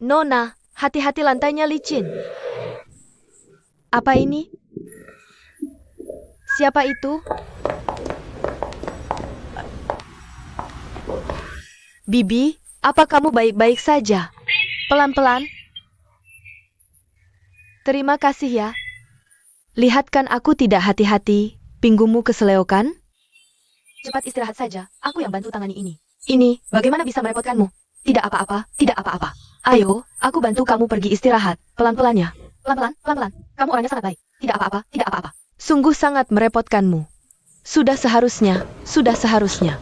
Nona, hati-hati lantainya licin. Apa ini? Siapa itu? Bibi, apa kamu baik-baik saja? Pelan-pelan. Terima kasih ya. Lihat kan aku tidak hati-hati. Pinggungmu keseleo kan? Cepat istirahat saja, aku yang bantu tangani ini. Ini, bagaimana bisa merepotkanmu? Tidak apa-apa, tidak apa-apa. Ayo, aku bantu kamu pergi istirahat. Pelan-pelan ya. Pelan-pelan, pelan-pelan. Kamu orangnya sangat baik. Tidak apa-apa, tidak apa-apa. Sungguh sangat merepotkanmu. Sudah seharusnya, sudah seharusnya.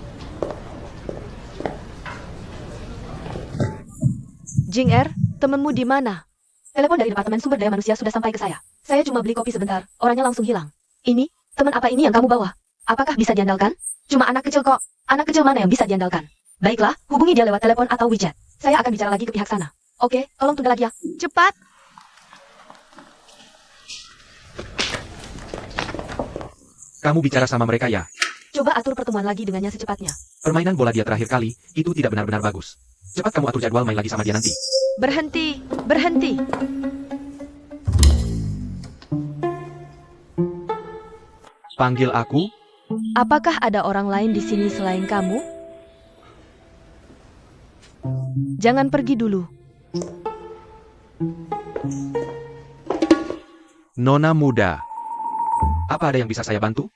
Jing Er, temanmu di mana? Telepon dari Departemen Sumber Daya Manusia sudah sampai ke saya. Saya cuma beli kopi sebentar, orangnya langsung hilang. Ini, teman apa ini yang kamu bawa? Apakah bisa diandalkan? Cuma anak kecil kok. Anak kecil mana yang bisa diandalkan? Baiklah, hubungi dia lewat telepon atau WeChat. Saya akan bicara lagi ke pihak sana. Oke, tolong tunda lagi ya. Cepat! Kamu bicara sama mereka ya? Coba atur pertemuan lagi dengannya secepatnya. Permainan bola dia terakhir kali, itu tidak benar-benar bagus. Cepat kamu atur jadwal main lagi sama dia nanti. Berhenti, berhenti. Panggil aku? Apakah ada orang lain di sini selain kamu? Jangan pergi dulu. Nona muda. Apa ada yang bisa saya bantu?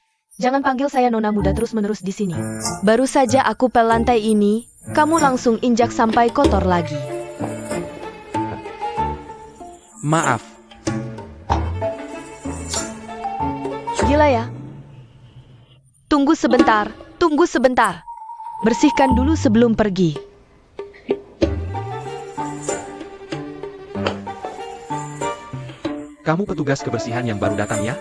Jangan panggil saya nona muda terus-menerus di sini. Baru saja aku pel lantai ini, kamu langsung injak sampai kotor lagi. Maaf. Gila ya? Tunggu sebentar, tunggu sebentar. Bersihkan dulu sebelum pergi. Kamu petugas kebersihan yang baru datang ya?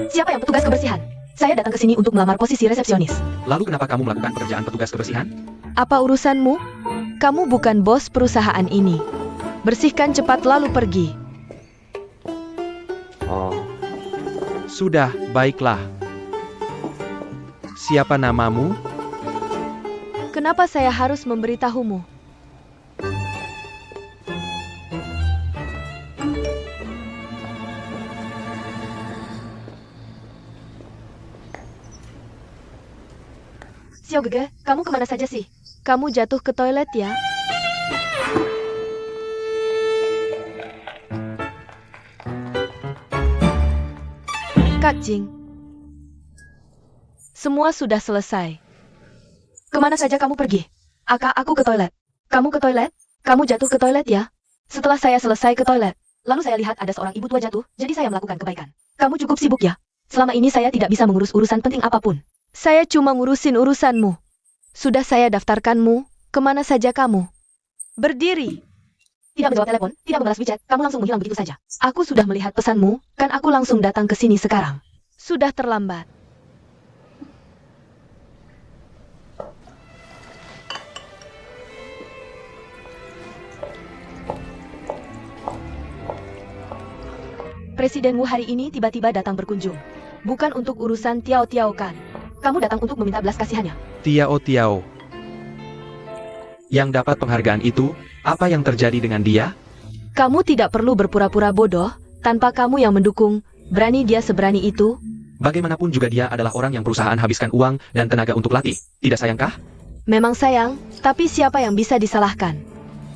Siapa yang petugas kebersihan? Saya datang ke sini untuk melamar posisi resepsionis. Lalu kenapa kamu melakukan pekerjaan petugas kebersihan? Apa urusanmu? Kamu bukan bos perusahaan ini. Bersihkan cepat lalu pergi. Sudah, baiklah. Siapa namamu? Kenapa saya harus memberitahumu? Xiao Gege, kamu kemana saja sih? Kamu jatuh ke toilet ya? Kak Jing. Semua sudah selesai. Kemana saja kamu pergi? Aku ke toilet. Kamu ke toilet? Kamu jatuh ke toilet ya? Setelah saya selesai ke toilet, lalu saya lihat ada seorang ibu tua jatuh, jadi saya melakukan kebaikan. Kamu cukup sibuk ya? Selama ini saya tidak bisa mengurus urusan penting apapun. Saya cuma ngurusin urusanmu. Sudah saya daftarkanmu, kemana saja kamu? Berdiri. Tidak menjawab telepon, tidak membalas WeChat, kamu langsung menghilang begitu saja. Aku sudah melihat pesanmu, kan aku langsung datang ke sini sekarang. Sudah terlambat. Presiden Wu hari ini tiba-tiba datang berkunjung. Bukan untuk urusan Tiao Tiao kan. Kamu datang untuk meminta belas kasihannya. Tiao Tiao. Yang dapat penghargaan itu, apa yang terjadi dengan dia? Kamu tidak perlu berpura-pura bodoh, tanpa kamu yang mendukung, berani dia seberani itu. Bagaimanapun juga dia adalah orang yang perusahaan habiskan uang dan tenaga untuk latih. Tidak sayangkah? Memang sayang, tapi siapa yang bisa disalahkan?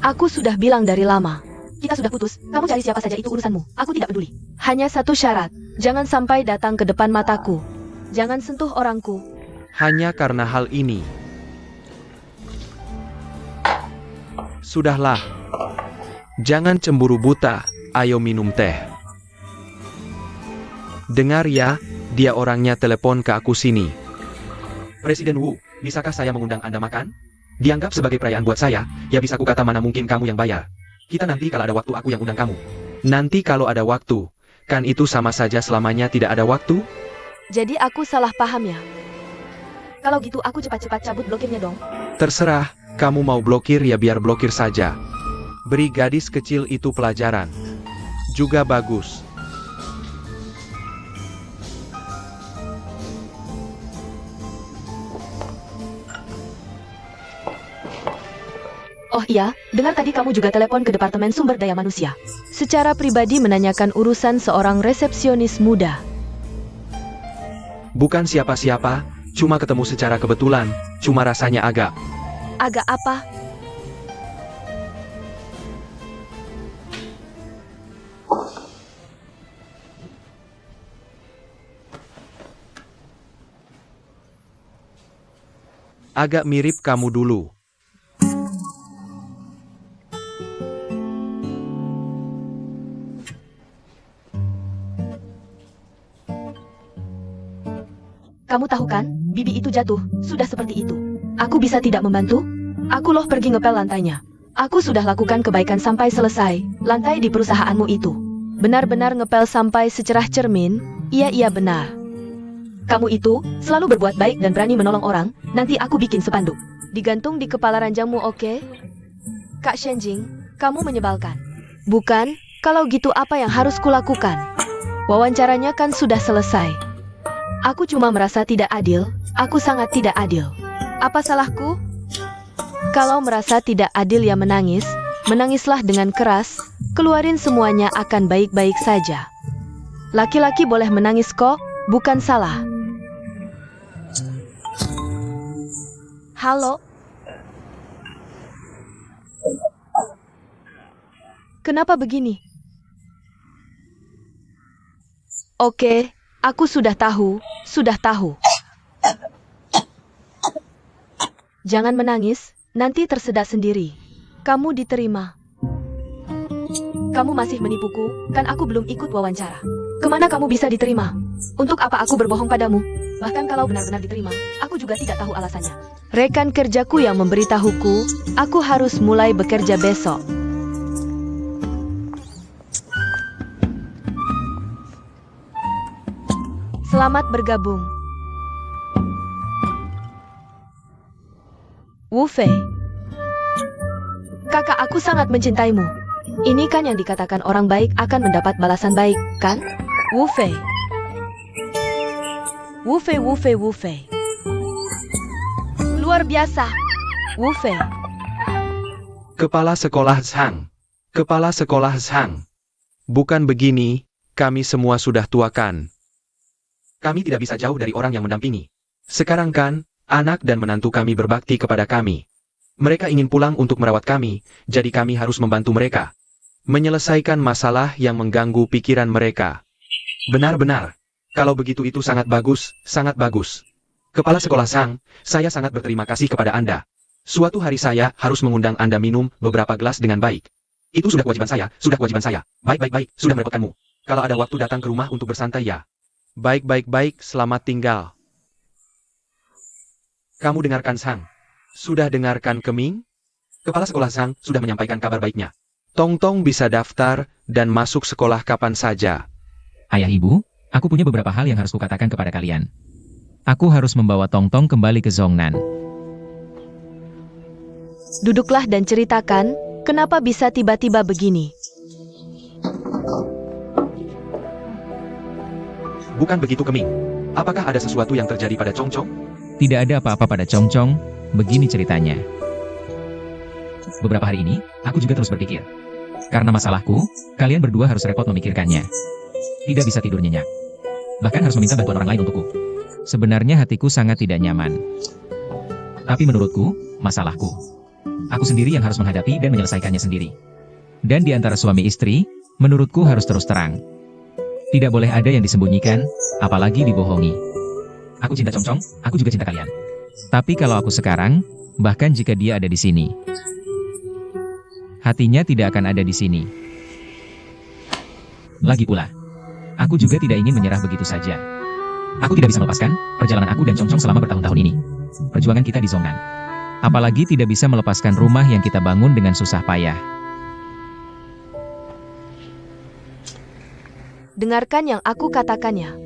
Aku sudah bilang dari lama. Kita sudah putus, kamu cari siapa saja itu urusanmu, aku tidak peduli. Hanya satu syarat, jangan sampai datang ke depan mataku. Jangan sentuh orangku. Hanya karena hal ini. Sudahlah. Jangan cemburu buta, ayo minum teh. Dengar ya, dia orangnya telepon ke aku sini. Presiden Wu, bisakah saya mengundang Anda makan? Dianggap sebagai perayaan buat saya, ya bisa kukata mana mungkin kamu yang bayar. Kita nanti kalau ada waktu aku yang undang kamu. Nanti kalau ada waktu, kan itu sama saja selamanya tidak ada waktu? Jadi aku salah paham ya? Kalau gitu aku cepat-cepat cabut blokirnya dong. Terserah, kamu mau blokir ya biar blokir saja. Beri gadis kecil itu pelajaran. Juga bagus. Oh iya. ya, dengar tadi kamu juga telepon ke Departemen Sumber Daya Manusia. Secara pribadi menanyakan urusan seorang resepsionis muda. Bukan siapa-siapa, cuma ketemu secara kebetulan, cuma rasanya agak. Agak apa? Agak mirip kamu dulu. Kamu tahu kan, bibi itu jatuh, sudah seperti itu. Aku bisa tidak membantu? Aku loh pergi ngepel lantainya. Aku sudah lakukan kebaikan sampai selesai, lantai di perusahaanmu itu. Benar-benar ngepel sampai secerah cermin? Iya benar. Kamu itu, selalu berbuat baik dan berani menolong orang, nanti aku bikin spanduk. Digantung di kepala ranjangmu, oke? Kak Shenjing, kamu menyebalkan. Bukan, kalau gitu apa yang harus kulakukan? Wawancaranya kan sudah selesai. Aku cuma merasa tidak adil, aku sangat tidak adil. Apa salahku? Kalau merasa tidak adil ya menangis, menangislah dengan keras, keluarin semuanya akan baik-baik saja. Laki-laki boleh menangis kok, bukan salah. Halo? Kenapa begini? Oke, aku sudah tahu, Jangan menangis, nanti tersedak sendiri. Kamu diterima. Kamu masih menipuku, kan aku belum ikut wawancara. Kemana kamu bisa diterima? Untuk apa aku berbohong padamu? Bahkan kalau benar-benar diterima, aku juga tidak tahu alasannya. Rekan kerjaku yang memberitahuku, aku harus mulai bekerja besok. Selamat bergabung. Wu Fei. Kakak, aku sangat mencintaimu. Ini kan yang dikatakan orang baik akan mendapat balasan baik, kan? Wu Fei. Wu Fei. Luar biasa. Wu Fei. Kepala sekolah Zhang. Kepala sekolah Zhang. Bukan begini, kami semua sudah tua kan. Kami tidak bisa jauh dari orang yang mendampingi. Sekarang kan, anak dan menantu kami berbakti kepada kami. Mereka ingin pulang untuk merawat kami, jadi kami harus membantu mereka. Menyelesaikan masalah yang mengganggu pikiran mereka. Benar-benar. Kalau begitu itu sangat bagus, sangat bagus. Kepala sekolah Zhang, saya sangat berterima kasih kepada Anda. Suatu hari saya harus mengundang Anda minum beberapa gelas dengan baik. Itu sudah kewajiban saya, Baik, sudah merepotkanmu. Kalau ada waktu datang ke rumah untuk bersantai ya. Baik, selamat tinggal. Kamu dengarkan Zhang. Sudah dengarkan Keming? Kepala sekolah Zhang sudah menyampaikan kabar baiknya. Tong-tong bisa daftar dan masuk sekolah kapan saja. Ayah ibu, aku punya beberapa hal yang harus kukatakan kepada kalian. Aku harus membawa Tong-tong kembali ke Zhongnan. Duduklah dan ceritakan, kenapa bisa tiba-tiba begini. Bukan begitu Keming. Apakah ada sesuatu yang terjadi pada Chong-Chong? Tidak ada apa-apa pada Chong-Chong, begini ceritanya. Beberapa hari ini, aku juga terus berpikir. Karena masalahku, kalian berdua harus repot memikirkannya. Tidak bisa tidur nyenyak. Bahkan harus meminta bantuan orang lain untukku. Sebenarnya hatiku sangat tidak nyaman. Tapi menurutku, masalahku. Aku sendiri yang harus menghadapi dan menyelesaikannya sendiri. Dan di antara suami istri, menurutku harus terus terang. Tidak boleh ada yang disembunyikan, apalagi dibohongi. Aku cinta Chong-Chong, aku juga cinta kalian. Tapi kalau aku sekarang, bahkan jika dia ada di sini, hatinya tidak akan ada di sini. Lagi pula, aku juga tidak ingin menyerah begitu saja. Aku tidak bisa melepaskan perjalanan aku dan Chong-Chong selama bertahun-tahun ini. Perjuangan kita di Zhongnan. Apalagi tidak bisa melepaskan rumah yang kita bangun dengan susah payah. Dengarkan yang aku katakannya.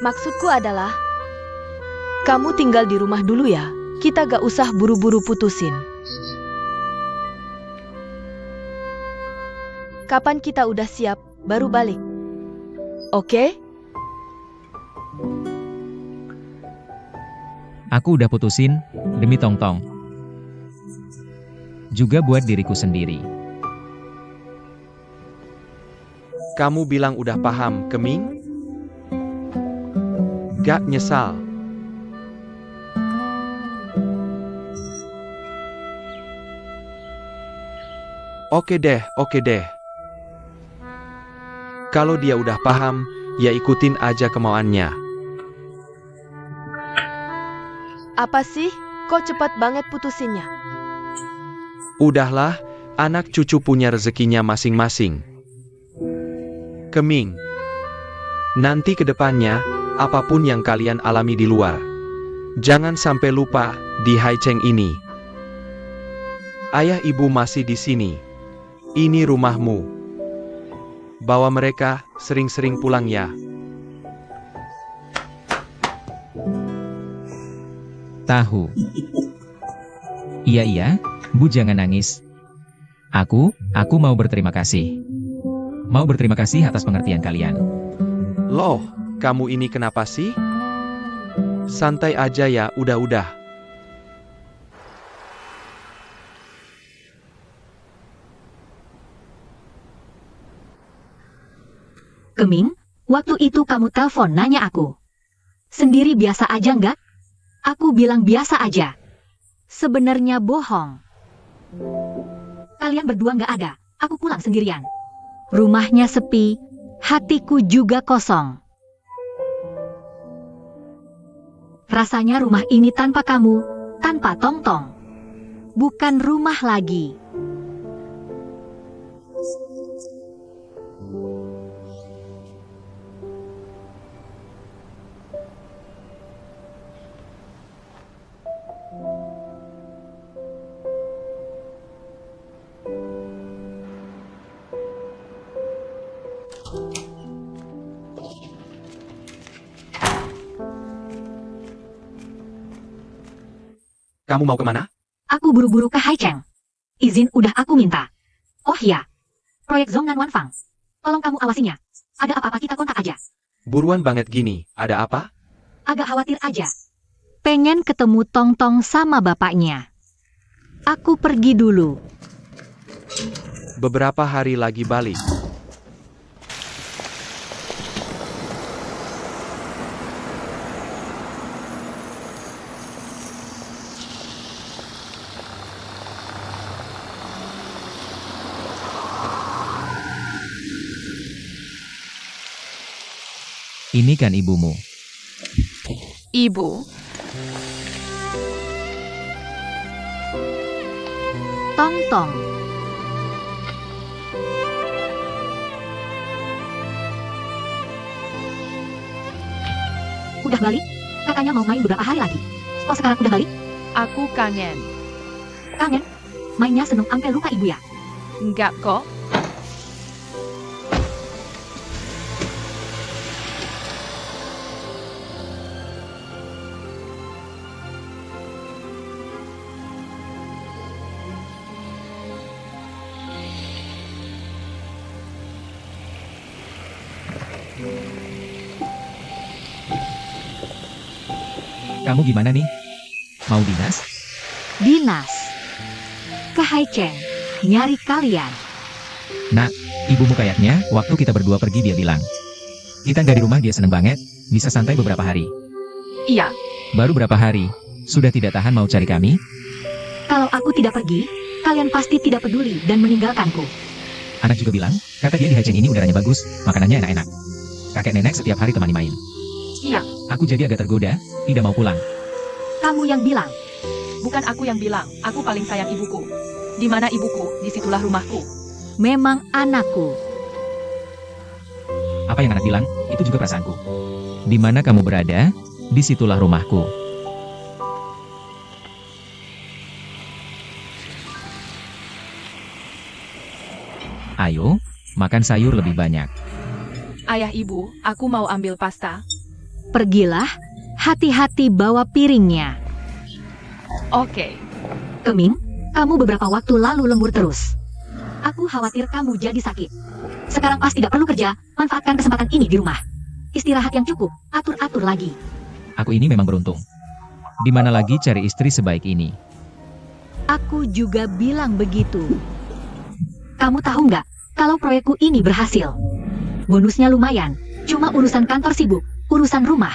Maksudku adalah, kamu tinggal di rumah dulu ya. Kita gak usah buru-buru putusin. Kapan kita udah siap, baru balik. Oke? Aku udah putusin, demi Tong-Tong. juga buat diriku sendiri. Kamu bilang udah paham, Keming? Gak nyesal. Oke deh, oke deh. Kalau dia udah paham, ya ikutin aja kemauannya. Apa sih? Kok cepat banget putusinnya? Udahlah, anak cucu punya rezekinya masing-masing. Keming. Nanti ke depannya, apapun yang kalian alami di luar, jangan sampai lupa di Haicheng ini. Ayah ibu masih di sini. Ini rumahmu. Bawa mereka sering-sering pulang ya. Tahu. Iya, Bu jangan nangis. Aku mau berterima kasih. Mau berterima kasih atas pengertian kalian. Loh, kamu ini kenapa sih? Santai aja ya, udah. Keming, waktu itu kamu telepon nanya aku. Sendiri biasa aja nggak? Aku bilang biasa aja. Sebenarnya bohong. Kalian berdua nggak ada, aku pulang sendirian. Rumahnya sepi, hatiku juga kosong. Rasanya rumah ini tanpa kamu, tanpa Tongtong. Bukan rumah lagi. Kamu mau kemana? Aku buru-buru ke Haicheng. Izin udah aku minta. Oh ya, proyek Zhongnan Wanfang. Tolong kamu awasinya. Ada apa-apa kita kontak aja. Buruan banget gini, ada apa? Agak khawatir aja. Pengen ketemu Tongtong sama bapaknya. Aku pergi dulu. Beberapa hari lagi balik. Ini kan ibumu. Ibu? Tongtong. Udah balik? Katanya mau main beberapa hari lagi. Oh sekarang udah balik? Aku kangen. Kangen? Mainnya seneng sampai lupa ibu ya? Enggak kok. Kamu gimana nih? Mau dinas? Dinas. Ke Haicheng. Nyari kalian. Nak, ibumu kayaknya waktu kita berdua pergi dia bilang. Kita nggak di rumah dia seneng banget, bisa santai beberapa hari. Iya. Baru berapa hari? Sudah tidak tahan mau cari kami? Kalau aku tidak pergi, kalian pasti tidak peduli dan meninggalkanku. Anak juga bilang, kata dia di Haicheng ini udaranya bagus, makanannya enak-enak. Kakek nenek setiap hari temani main. Iya. Aku jadi agak tergoda, tidak mau pulang. Kamu yang bilang. Bukan aku yang bilang, aku paling sayang ibuku. Di mana ibuku, disitulah rumahku. Memang anakku. Apa yang anak bilang, itu juga perasaanku. Di mana kamu berada, disitulah rumahku. Ayo, makan sayur lebih banyak. Ayah ibu, aku mau ambil pasta. Pergilah, hati-hati bawa piringnya. Oke. Keming, kamu beberapa waktu lalu lembur terus. Aku khawatir kamu jadi sakit. Sekarang pas tidak perlu kerja, manfaatkan kesempatan ini di rumah. Istirahat yang cukup, atur-atur lagi. Aku ini memang beruntung. Di mana lagi cari istri sebaik ini? Aku juga bilang begitu. Kamu tahu nggak, kalau proyekku ini berhasil, bonusnya lumayan. Cuma urusan kantor sibuk, urusan rumah.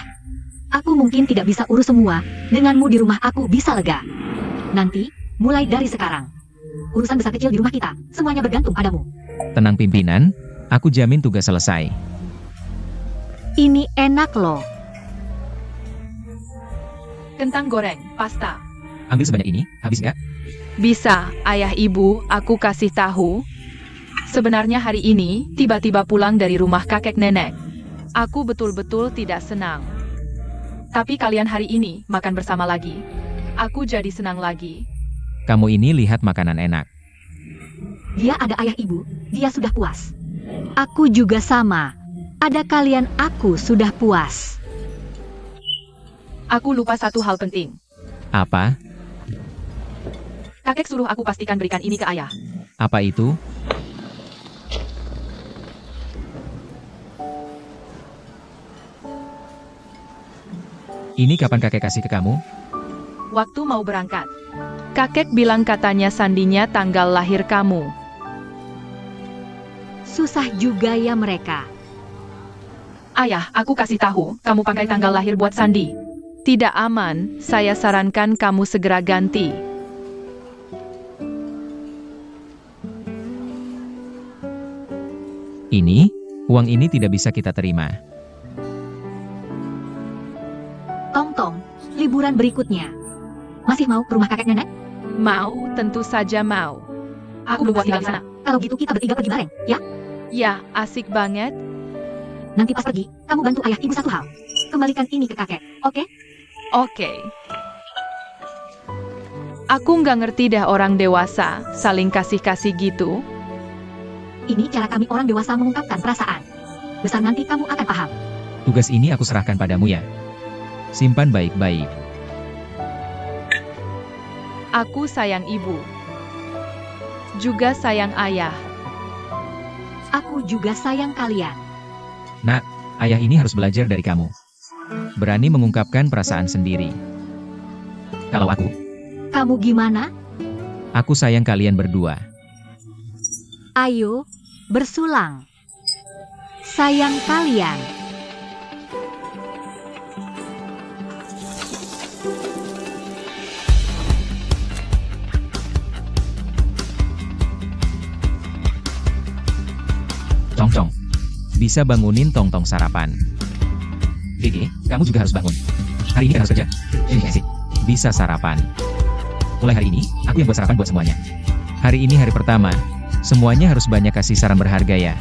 Aku mungkin tidak bisa urus semua, denganmu di rumah aku bisa lega. Nanti, mulai dari sekarang, urusan besar kecil di rumah kita, semuanya bergantung padamu. Tenang pimpinan, aku jamin tugas selesai. Ini enak loh. Kentang goreng, pasta. Ambil sebanyak ini, habis nggak? Bisa, ayah ibu, aku kasih tahu. Sebenarnya hari ini, tiba-tiba pulang dari rumah kakek nenek. Aku betul-betul tidak senang. Tapi kalian hari ini makan bersama lagi. Aku jadi senang lagi. Kamu ini lihat makanan enak. Dia ada ayah ibu, dia sudah puas. Aku juga sama. Ada kalian, aku sudah puas. Aku lupa satu hal penting. Apa? Kakek suruh aku pastikan berikan ini ke ayah. Apa itu? Ini kapan kakek kasih ke kamu? Waktu mau berangkat. Kakek bilang katanya sandinya tanggal lahir kamu. Susah juga ya mereka. Ayah, aku kasih tahu, kamu pakai tanggal lahir buat sandi. Tidak aman, saya sarankan kamu segera ganti. Uang ini tidak bisa kita terima. Tong-tong, liburan berikutnya. Masih mau ke rumah kakek nenek? Mau, tentu saja mau. Aku belum tinggal di sana. Kalau gitu kita bertiga pergi bareng, ya? Ya, asik banget. Nanti pas pergi, kamu bantu ayah ibu satu hal. Kembalikan ini ke kakek, oke? Oke. Aku nggak ngerti dah orang dewasa, saling kasih-kasih gitu. Ini cara kami orang dewasa mengungkapkan perasaan. Besar nanti kamu akan paham. Tugas ini aku serahkan padamu ya. Simpan baik-baik. Aku sayang ibu. Juga sayang ayah. Aku juga sayang kalian. Nak, ayah ini harus belajar dari kamu. Berani mengungkapkan perasaan sendiri. Kalau aku Kamu gimana? sayang kalian berdua. Ayo, bersulang. Sayang kalian. Cong-cong. Bisa bangunin Tong-tong sarapan. Gege, kamu juga harus bangun. Hari ini kan harus kerja. Ini sih. Bisa sarapan. Mulai hari ini, aku yang buat sarapan buat semuanya. Hari ini hari pertama. Semuanya harus banyak kasih saran berharga ya.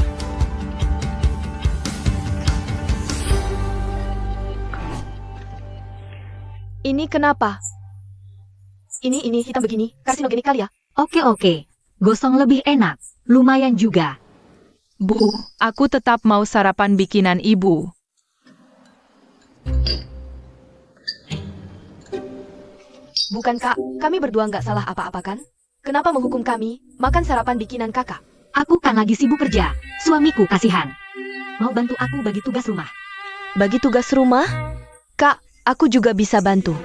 Ini kenapa? Ini hitam begini, karsinogenik kali ya? Oke. Gosong lebih enak. Lumayan juga. Bu, aku tetap mau sarapan bikinan ibu. Bukan kak, kami berdua nggak salah apa-apa kan? Kenapa menghukum kami, makan sarapan bikinan kakak? Aku kan lagi sibuk kerja. Suamiku kasihan. Mau bantu aku bagi tugas rumah. Bagi tugas rumah? Kak, aku juga bisa bantu.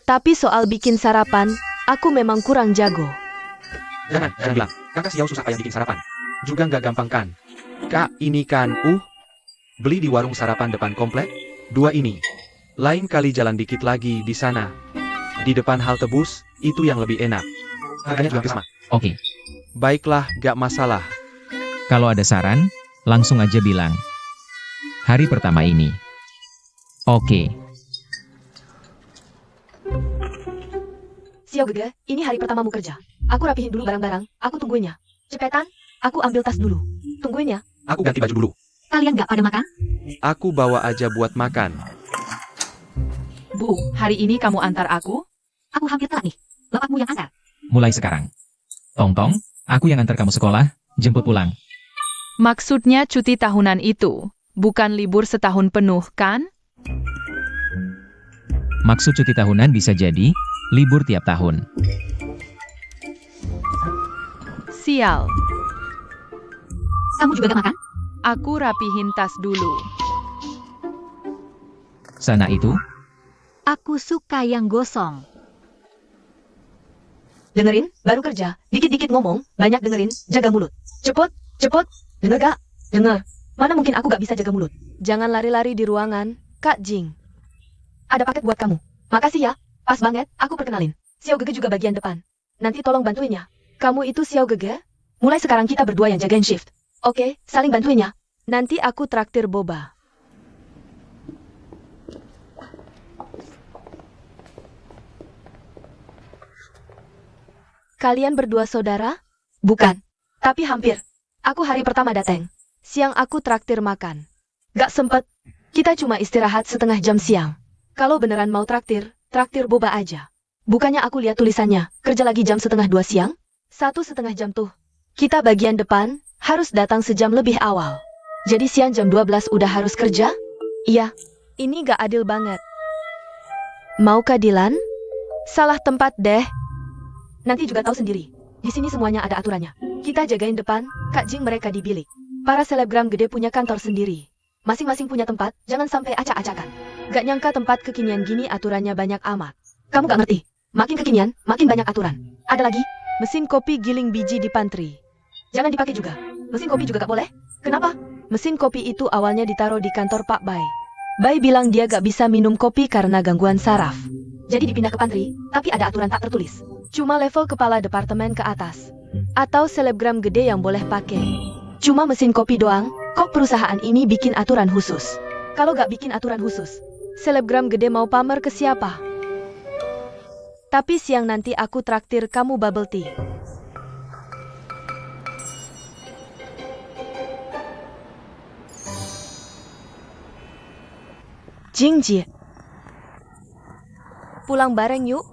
Tapi soal bikin sarapan, aku memang kurang jago. Jangan bilang, kakak siau susah payah bikin sarapan. Juga nggak gampang kan? Kak, ini kan, beli di warung sarapan depan komplek, 2 ini. Lain kali jalan dikit lagi di sana. Di depan halte bus, itu yang lebih enak. Harganya juga sama. Oke. Baiklah, gak masalah. Kalau ada saran, langsung aja bilang. Hari pertama ini. Oke. Xiao Gege, ini hari pertamamu kerja. Aku rapihin dulu barang-barang, aku tungguinnya. Cepetan, aku ambil tas dulu. Tungguin ya. Aku ganti baju dulu. Kalian gak pada makan? Aku bawa aja buat makan. Bu, hari ini kamu antar aku? Aku hampir telat nih. Bapakmu yang antar. Mulai sekarang. Tong-tong, aku yang antar kamu sekolah, jemput pulang. Maksudnya cuti tahunan itu, bukan libur setahun penuh, kan? Maksud cuti tahunan bisa jadi, libur tiap tahun. Sial, Kamu juga gak makan? aku rapihin tas dulu. Sana itu, Aku suka yang gosong. Dengerin, baru kerja, dikit-dikit ngomong, banyak dengerin, jaga mulut. Cepet, cepet, denger gak? Denger. Mana mungkin aku gak bisa jaga mulut. Jangan lari-lari di ruangan, Kak Jing. Ada paket buat kamu. Makasih ya, pas banget, aku perkenalin. Xiao Gege juga bagian depan. Nanti tolong bantuin ya. Kamu itu Xiao Gege? Mulai sekarang kita berdua yang jagain shift. Oke, saling bantuin ya. Nanti aku traktir boba. Kalian berdua saudara? Bukan, tapi hampir. Aku hari pertama datang. Siang aku traktir makan. Gak sempet. Kita cuma istirahat setengah jam siang. Kalau beneran mau traktir, traktir boba aja. Bukannya aku lihat tulisannya, kerja lagi jam setengah 2 siang? 1,5 jam tuh. Kita bagian depan, harus datang sejam lebih awal. Jadi siang jam 12 udah harus kerja? Iya, ini gak adil banget. Mau keadilan? Salah tempat deh. Nanti juga tahu sendiri. Di sini semuanya ada aturannya. Kita jagain depan, Kak Jing mereka di bilik. Para selebgram gede punya kantor sendiri. Masing-masing punya tempat, jangan sampai acak-acakan. Gak nyangka tempat kekinian gini aturannya banyak amat. Kamu gak ngerti? Makin kekinian, makin banyak aturan. Ada lagi? Mesin kopi giling biji di pantry. Jangan dipakai juga. Mesin kopi juga gak boleh? Kenapa? Mesin kopi itu awalnya ditaruh di kantor Pak Bai. Bai bilang dia gak bisa minum kopi karena gangguan saraf. Jadi dipindah ke pantry, tapi ada aturan tak tertulis. Cuma level kepala departemen ke atas. Atau selebgram gede yang boleh pakai. Cuma mesin kopi doang, kok perusahaan ini bikin aturan khusus? Kalau gak bikin aturan khusus, selebgram gede mau pamer ke siapa? Tapi siang nanti aku traktir kamu bubble tea. Jingji. Pulang bareng yuk.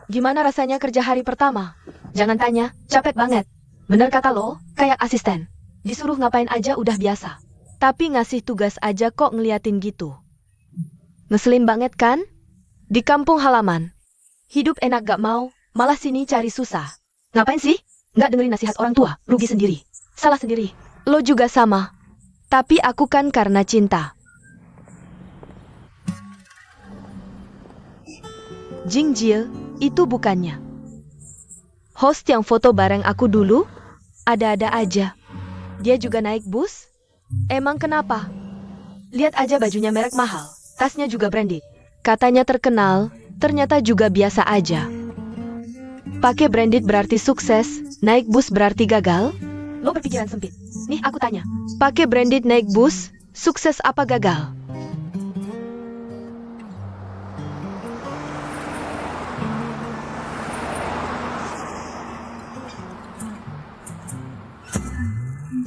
Gimana rasanya kerja hari pertama? Jangan tanya, capek banget. Bener kata lo, kayak asisten. Disuruh ngapain aja udah biasa. Tapi ngasih tugas aja kok ngeliatin gitu. Ngeselin banget kan? Di kampung halaman. Hidup enak gak mau, malah sini cari susah. Ngapain sih? Nggak dengerin nasihat orang tua, rugi sendiri. Salah sendiri. Lo juga sama. Tapi aku kan karena cinta. Jingjil, itu bukannya host yang foto bareng aku dulu? Ada-ada aja. Dia juga naik bus? Emang kenapa? Lihat aja bajunya merek mahal, tasnya juga branded. Katanya terkenal, ternyata juga biasa aja. Pakai branded berarti sukses, naik bus berarti gagal? Lo berpikiran sempit. Nih aku tanya. Pakai branded naik bus, sukses apa gagal?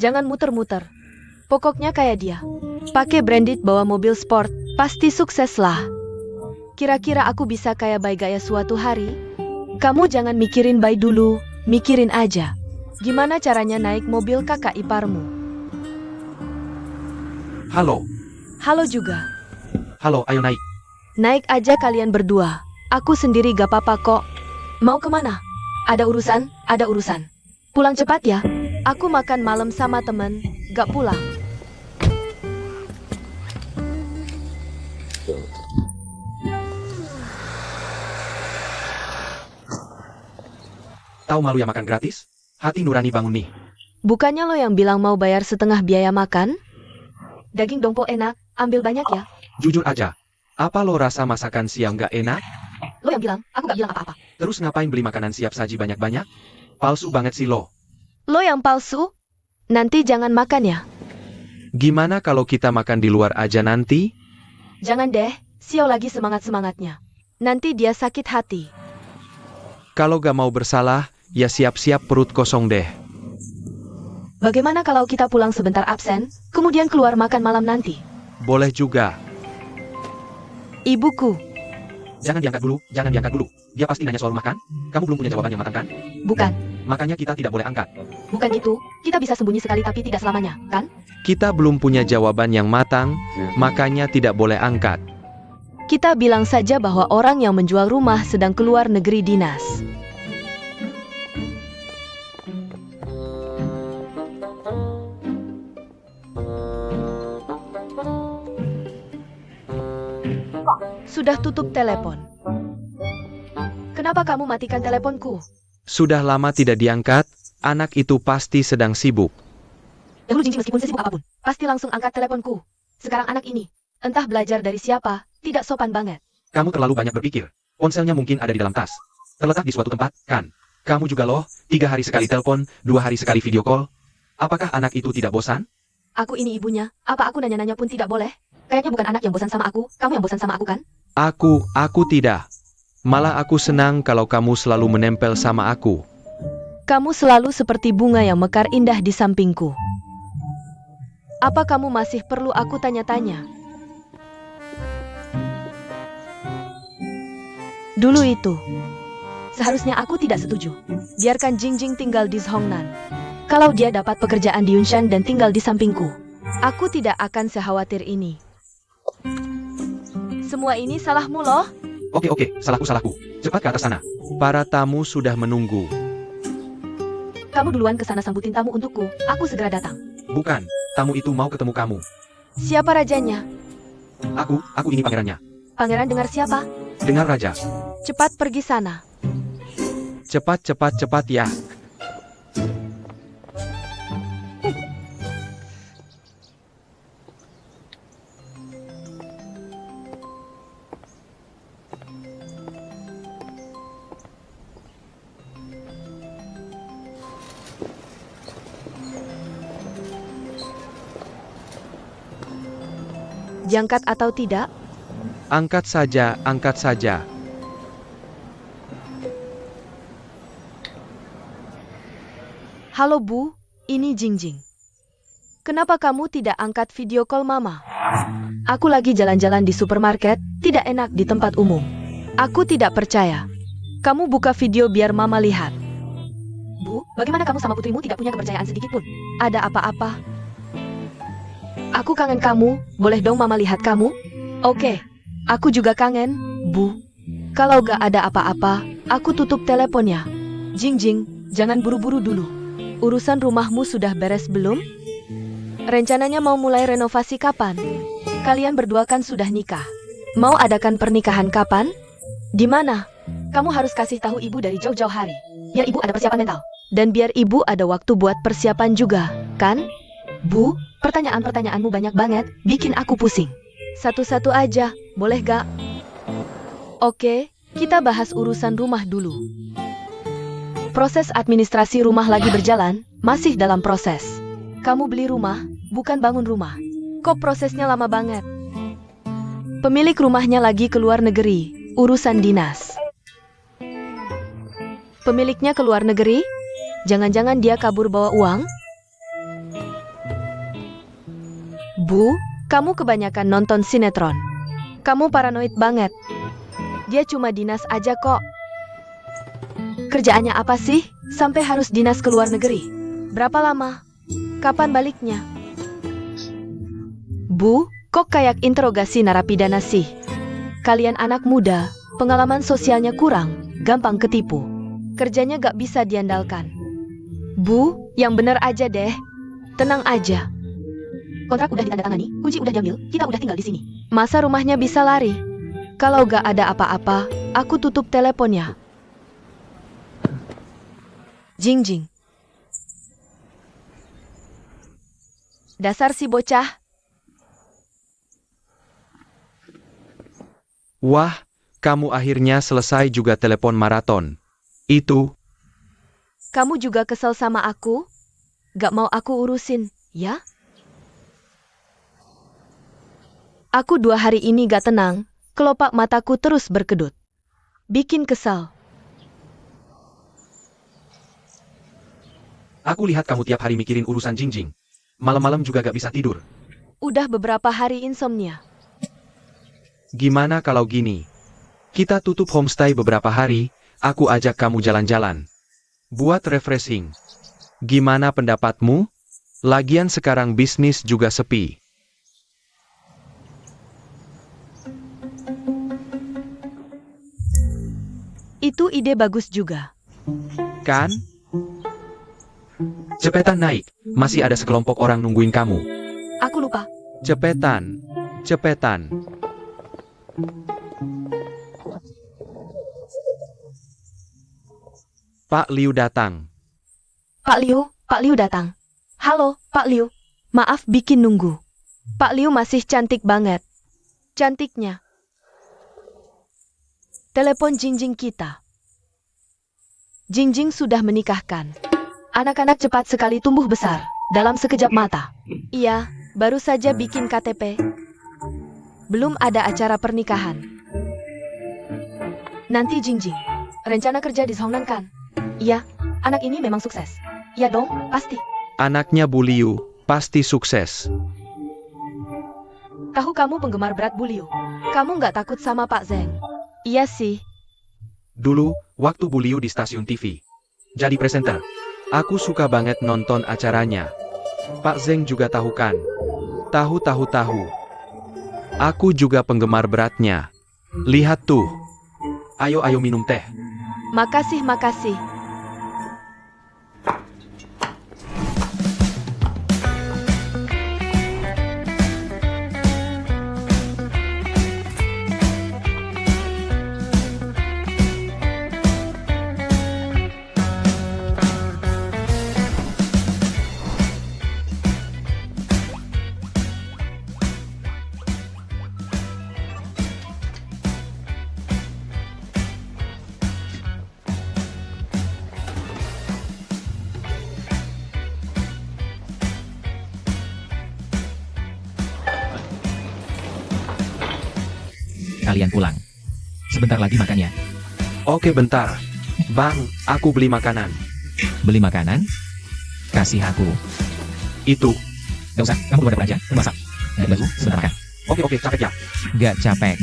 Jangan muter-muter. Pokoknya kayak dia. Pakai branded bawa mobil sport, pasti sukses lah. Kira-kira aku bisa kayak Bai gaya suatu hari? Kamu jangan mikirin Bai dulu, mikirin aja. Gimana caranya naik mobil kakak iparmu? Halo. Halo juga. Halo, ayo naik. Naik aja kalian berdua. Aku sendiri gak apa-apa kok. Mau kemana? Ada urusan, ada urusan. Pulang cepat ya. Aku makan malam sama temen, gak pulang. Tahu malu ya makan gratis? Hati nurani bangun nih. Bukannya lo yang bilang mau bayar setengah biaya makan? Daging dongpo enak, ambil banyak ya. Jujur aja. Apa lo rasa masakan siang gak enak? Lo yang bilang, aku gak bilang apa-apa. Terus ngapain beli makanan siap saji banyak-banyak? Palsu banget sih lo. Lo yang palsu? Nanti jangan makan ya. Gimana kalau kita makan di luar aja nanti? Jangan deh, Xiao lagi semangat-semangatnya. Nanti dia sakit hati. Kalau gak mau bersalah, ya siap-siap perut kosong deh. Bagaimana kalau kita pulang sebentar absen, kemudian keluar makan malam nanti? Boleh juga. Ibuku. Jangan diangkat dulu. Dia pasti nanya soal makan. Kamu belum punya jawaban yang matang kan? Bukan. Makanya kita tidak boleh angkat. Bukan gitu, kita bisa sembunyi sekali tapi tidak selamanya, kan? Kita belum punya jawaban yang matang, makanya tidak boleh angkat. Kita bilang saja bahwa orang yang menjual rumah sedang keluar negeri dinas. Sudah tutup telepon. Kenapa Kenapa kamu matikan teleponku? Sudah lama tidak diangkat, anak itu pasti sedang sibuk. Dahulu Jingjing meskipun sesibuk apapun. Pasti langsung angkat teleponku. Sekarang anak ini, entah belajar dari siapa, tidak sopan banget. Kamu terlalu banyak berpikir. Ponselnya mungkin ada di dalam tas. Terletak di suatu tempat, kan? Kamu juga loh, 3 hari sekali telepon, 2 hari sekali video call. Apakah anak itu tidak bosan? Aku ini ibunya, apa aku nanya-nanya pun tidak boleh? Kayaknya bukan anak yang bosan sama aku, kamu yang bosan sama aku kan? Aku tidak. Malah aku senang kalau kamu selalu menempel sama aku. Kamu selalu seperti bunga yang mekar indah di sampingku. Apa kamu masih perlu aku tanya-tanya? Dulu itu, Seharusnya aku tidak setuju. biarkan Jingjing tinggal di Zhongnan. Kalau dia dapat pekerjaan di Yunshan dan tinggal di sampingku, aku tidak akan sekhawatir ini. Semua ini salahmu loh. Oke, salahku. Cepat ke atas sana. Para tamu sudah menunggu. Kamu duluan ke sana sambutin tamu untukku, aku segera datang. Bukan, tamu itu mau ketemu kamu. Siapa rajanya? Aku ini pangerannya. Pangeran dengar siapa? Dengar raja. Cepat pergi sana. Cepat ya. Diangkat atau tidak? Angkat saja. Halo Bu, ini Jingjing. Kenapa kamu tidak angkat video call Mama? Aku lagi jalan-jalan di supermarket, tidak enak di tempat umum. Aku tidak percaya. Kamu buka video biar Mama lihat. Bu, bagaimana kamu sama putrimu tidak punya kepercayaan sedikit pun? Ada apa-apa? Aku kangen kamu, boleh dong Mama lihat kamu? Oke, aku juga kangen, Bu. Kalau gak ada apa-apa, aku tutup teleponnya. Jingjing, jangan buru-buru dulu. Urusan rumahmu sudah beres belum? Rencananya mau mulai renovasi kapan? Kalian berdua kan sudah nikah. Mau adakan pernikahan kapan? Di mana? Kamu harus kasih tahu ibu dari jauh-jauh hari, biar ibu ada persiapan mental. Dan biar ibu ada waktu buat persiapan juga, kan? Bu, pertanyaan-pertanyaanmu banyak banget, bikin aku pusing. Satu-satu aja, boleh gak? Oke, kita bahas urusan rumah dulu. Proses administrasi rumah lagi berjalan, masih dalam proses. Kamu beli rumah, bukan bangun rumah. Kok prosesnya lama banget? Pemilik rumahnya lagi keluar negeri, urusan dinas. Pemiliknya keluar negeri? Jangan-jangan dia kabur bawa uang? Bu, kamu kebanyakan nonton sinetron. Kamu paranoid banget. Dia cuma dinas aja kok. Kerjaannya apa sih? Sampai harus dinas ke luar negeri. Berapa lama? Kapan baliknya? Bu, kok kayak interogasi narapidana sih? Kalian anak muda, pengalaman sosialnya kurang, gampang ketipu. Kerjanya gak bisa diandalkan. Bu, yang bener aja deh. Tenang aja. Kontrak udah ditandatangani, kunci udah diambil, kita udah tinggal di sini. Masa rumahnya bisa lari? Kalau gak ada apa-apa, aku tutup teleponnya. Jingjing. Dasar si bocah. Wah, kamu akhirnya selesai juga telepon maraton. Itu, Kamu juga kesel sama aku? Gak mau aku urusin, ya? Aku 2 hari ini gak tenang, kelopak mataku terus berkedut. Bikin kesal. aku lihat kamu tiap hari mikirin urusan Jingjing. Malam-malam juga gak bisa tidur. Udah beberapa hari insomnia. Gimana kalau gini? Kita tutup homestay beberapa hari, aku ajak kamu jalan-jalan. Buat refreshing. Gimana pendapatmu? Lagian sekarang bisnis juga sepi. Itu ide bagus juga. Kan? Cepetan naik, masih ada sekelompok orang nungguin kamu. Aku lupa. Cepetan. Pak Liu datang. Pak Liu datang. Halo, Pak Liu. Maaf bikin nunggu. Pak Liu masih cantik banget. Cantiknya. Telepon Jingjing kita. Jingjing sudah menikahkan. Anak-anak cepat sekali tumbuh besar, dalam sekejap mata. Iya, baru saja bikin KTP. Belum ada acara pernikahan. Nanti Jingjing, rencana kerja di Songnan kan? Iya, anak ini memang sukses. Iya dong, pasti. Anaknya Bu Liu, pasti sukses. Tahu kamu penggemar berat Bu Liu. Kamu nggak takut sama Pak Zeng? Iya sih. Dulu, waktu Bu Liu di stasiun TV. Jadi presenter. Aku suka banget nonton acaranya. Pak Zeng juga tahu kan? Tahu. Aku juga penggemar beratnya. Lihat tuh. Ayo minum teh. Makasih. Kalian pulang. Sebentar lagi makan ya. Oke bentar. Bang, aku beli makanan. Beli makanan? Kasih aku. Itu. Gak usah, kamu keluar dapur aja, aku masak. Ganti baju, sebentar makan. Oke, capek ya. Gak capek.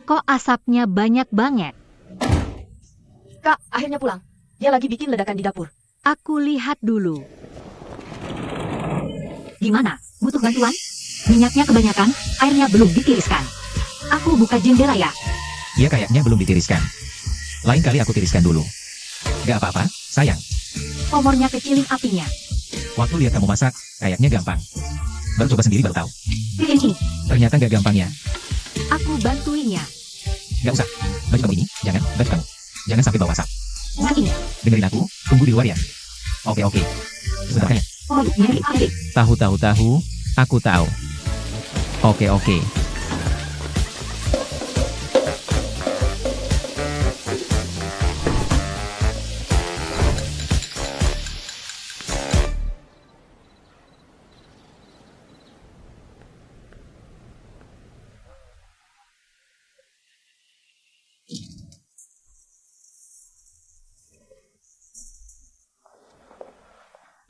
Kok asapnya banyak banget? Kak, akhirnya pulang. Dia lagi bikin ledakan di dapur. Aku lihat dulu. Gimana? Butuh bantuan? Minyaknya kebanyakan, airnya belum ditiriskan. Aku buka jendela ya. Iya kayaknya belum ditiriskan. Lain kali aku tiriskan dulu. Gak apa-apa, sayang. Komornya kecilin apinya. Waktu lihat kamu masak, kayaknya gampang. Baru coba sendiri baru tahu. Ini, Ternyata gak gampang ya. aku bantuinnya. Gak usah. Baju kamu ini, jangan, baju kamu. Jangan sampai bawa asap. Nah ini, Dengerin aku, tunggu di luar ya. Oke. Sebentar ya. produknya diambil. Tahu, aku tahu. Oke.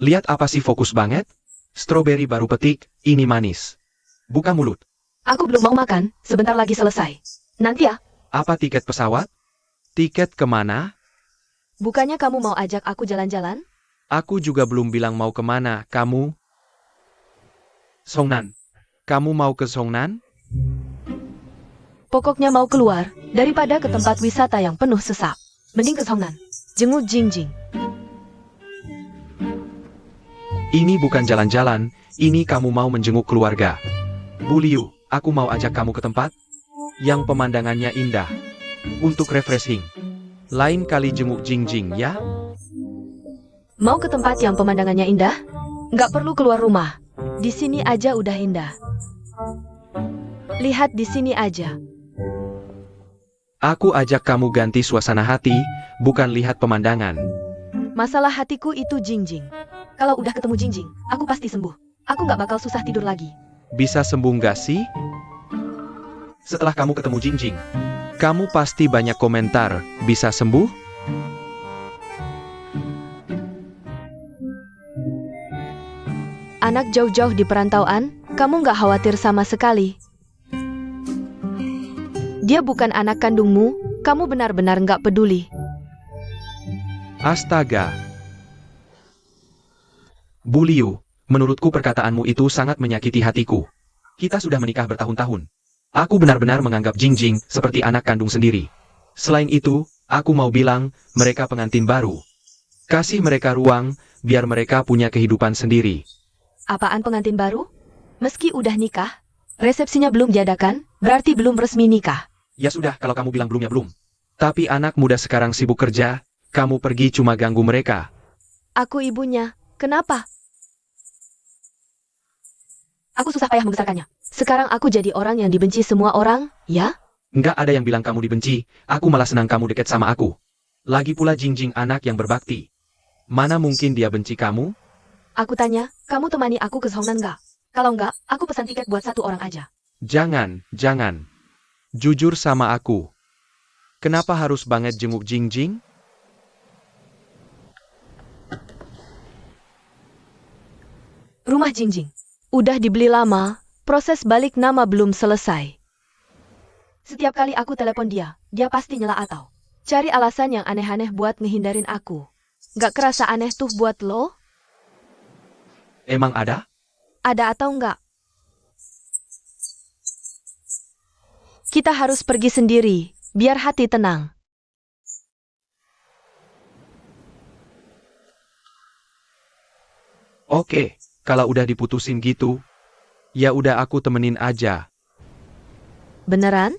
Lihat apa sih fokus banget? Stroberi baru petik, ini manis. Buka mulut. Aku belum mau makan, sebentar lagi selesai. Nanti ya. Apa tiket pesawat? Tiket kemana? Bukannya kamu mau ajak aku jalan-jalan? Aku juga belum bilang mau kemana, kamu? Songnan. Kamu mau ke Songnan? Pokoknya mau keluar, daripada ke tempat wisata yang penuh sesak. Mending ke Songnan. Jenguk Jingjing. Ini bukan jalan-jalan, ini kamu mau menjenguk keluarga. Bu Liu, aku mau ajak kamu ke tempat yang pemandangannya indah. Untuk refreshing. Lain kali jenguk Jingjing ya? Mau ke tempat yang pemandangannya indah? Nggak perlu keluar rumah. Di sini aja udah indah. Lihat di sini aja. Aku ajak kamu ganti suasana hati, bukan lihat pemandangan. Masalah hatiku itu Jingjing. Kalau udah ketemu Jingjing, aku pasti sembuh. Aku nggak bakal susah tidur lagi. Bisa sembuh nggak sih? Setelah kamu ketemu Jingjing, kamu pasti banyak komentar, bisa sembuh? Anak jauh-jauh di perantauan, kamu nggak khawatir sama sekali. Dia bukan anak kandungmu, kamu benar-benar nggak peduli. Astaga. Bu Liu, menurutku perkataanmu itu sangat menyakiti hatiku. Kita sudah menikah bertahun-tahun. Aku benar-benar menganggap Jingjing seperti anak kandung sendiri. Selain itu, aku mau bilang, mereka pengantin baru. Kasih mereka ruang, biar mereka punya kehidupan sendiri. Apaan pengantin baru? Meski udah nikah, resepsinya belum diadakan, berarti belum resmi nikah. Ya sudah, kalau kamu bilang belum ya belum. Tapi anak muda sekarang sibuk kerja, kamu pergi cuma ganggu mereka. Aku ibunya, kenapa? Aku susah payah membesarkannya. Sekarang aku jadi orang yang dibenci semua orang, ya? Nggak ada yang bilang kamu dibenci, aku malah senang kamu deket sama aku. Lagi pula Jingjing anak yang berbakti. Mana mungkin dia benci kamu? Aku tanya, kamu temani aku ke Seongnan nggak? Kalau enggak, aku pesan tiket buat 1 orang aja. Jangan, jangan. Jujur sama aku. Kenapa harus banget jenguk Jingjing? Rumah Jingjing. Udah dibeli lama, proses balik nama belum selesai. Setiap kali aku telepon dia, dia pasti nyela atau. Cari alasan yang aneh-aneh buat ngehindarin aku. Nggak kerasa aneh tuh buat lo? Emang ada? Ada atau nggak? Kita harus pergi sendiri, biar hati tenang. Oke, kalau udah diputusin gitu, ya udah aku temenin aja. Beneran?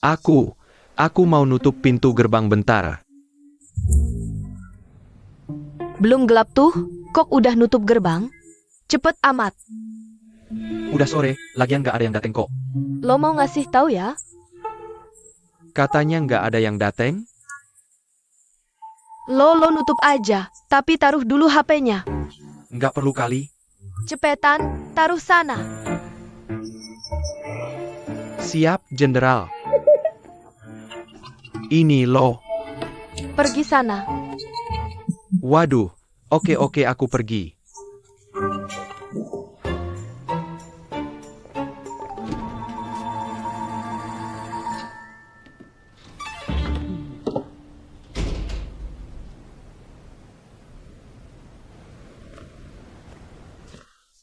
Aku mau nutup pintu gerbang bentar. Belum gelap tuh, kok udah nutup gerbang? Cepet amat. Udah sore, lagian nggak ada yang dateng kok. Lo mau ngasih tahu ya? Katanya nggak ada yang dateng? Lo nutup aja, tapi taruh dulu HP-nya. Nggak perlu kali. Cepetan, taruh sana. Siap, Jenderal. Ini lo. Pergi sana. Waduh, oke aku pergi.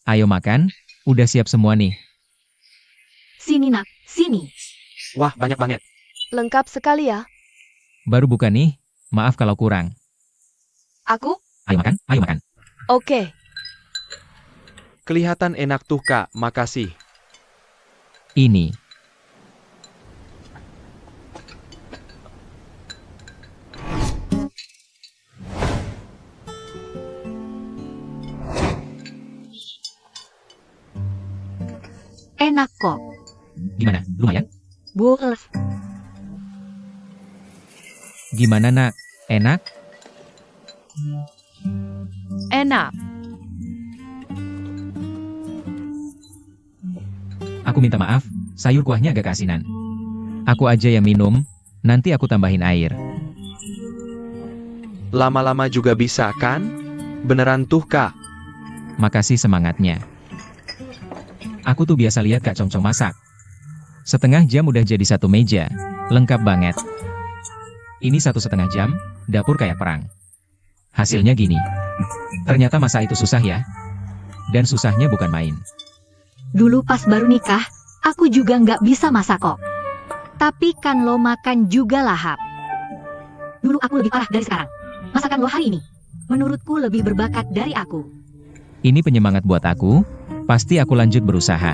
Ayo makan, udah siap semua nih. Sini nak, sini. Wah, banyak banget. Lengkap sekali ya. Baru buka nih, maaf kalau kurang. Aku? Ayo makan, ayo makan. Oke. Kelihatan enak tuh Kak, makasih. Ini. Enak kok. Gimana, lumayan? Boleh. Gimana nak, enak? Enak. Aku minta maaf, sayur kuahnya agak keasinan. Aku aja yang minum, nanti aku tambahin air. Lama-lama juga bisa kan? Beneran tuh Kak. Makasih semangatnya. Aku tuh biasa lihat Kak Congcong masak. Setengah jam udah jadi satu meja, lengkap banget. Ini 1,5 jam, dapur kayak perang. Hasilnya gini. Ternyata masak itu susah ya. Dan susahnya bukan main. Dulu pas baru nikah, aku juga nggak bisa masak kok. Tapi kan lo makan juga lahap. Dulu aku lebih parah dari sekarang. Masakan lo hari ini, menurutku lebih berbakat dari aku. Ini penyemangat buat aku, pasti aku lanjut berusaha.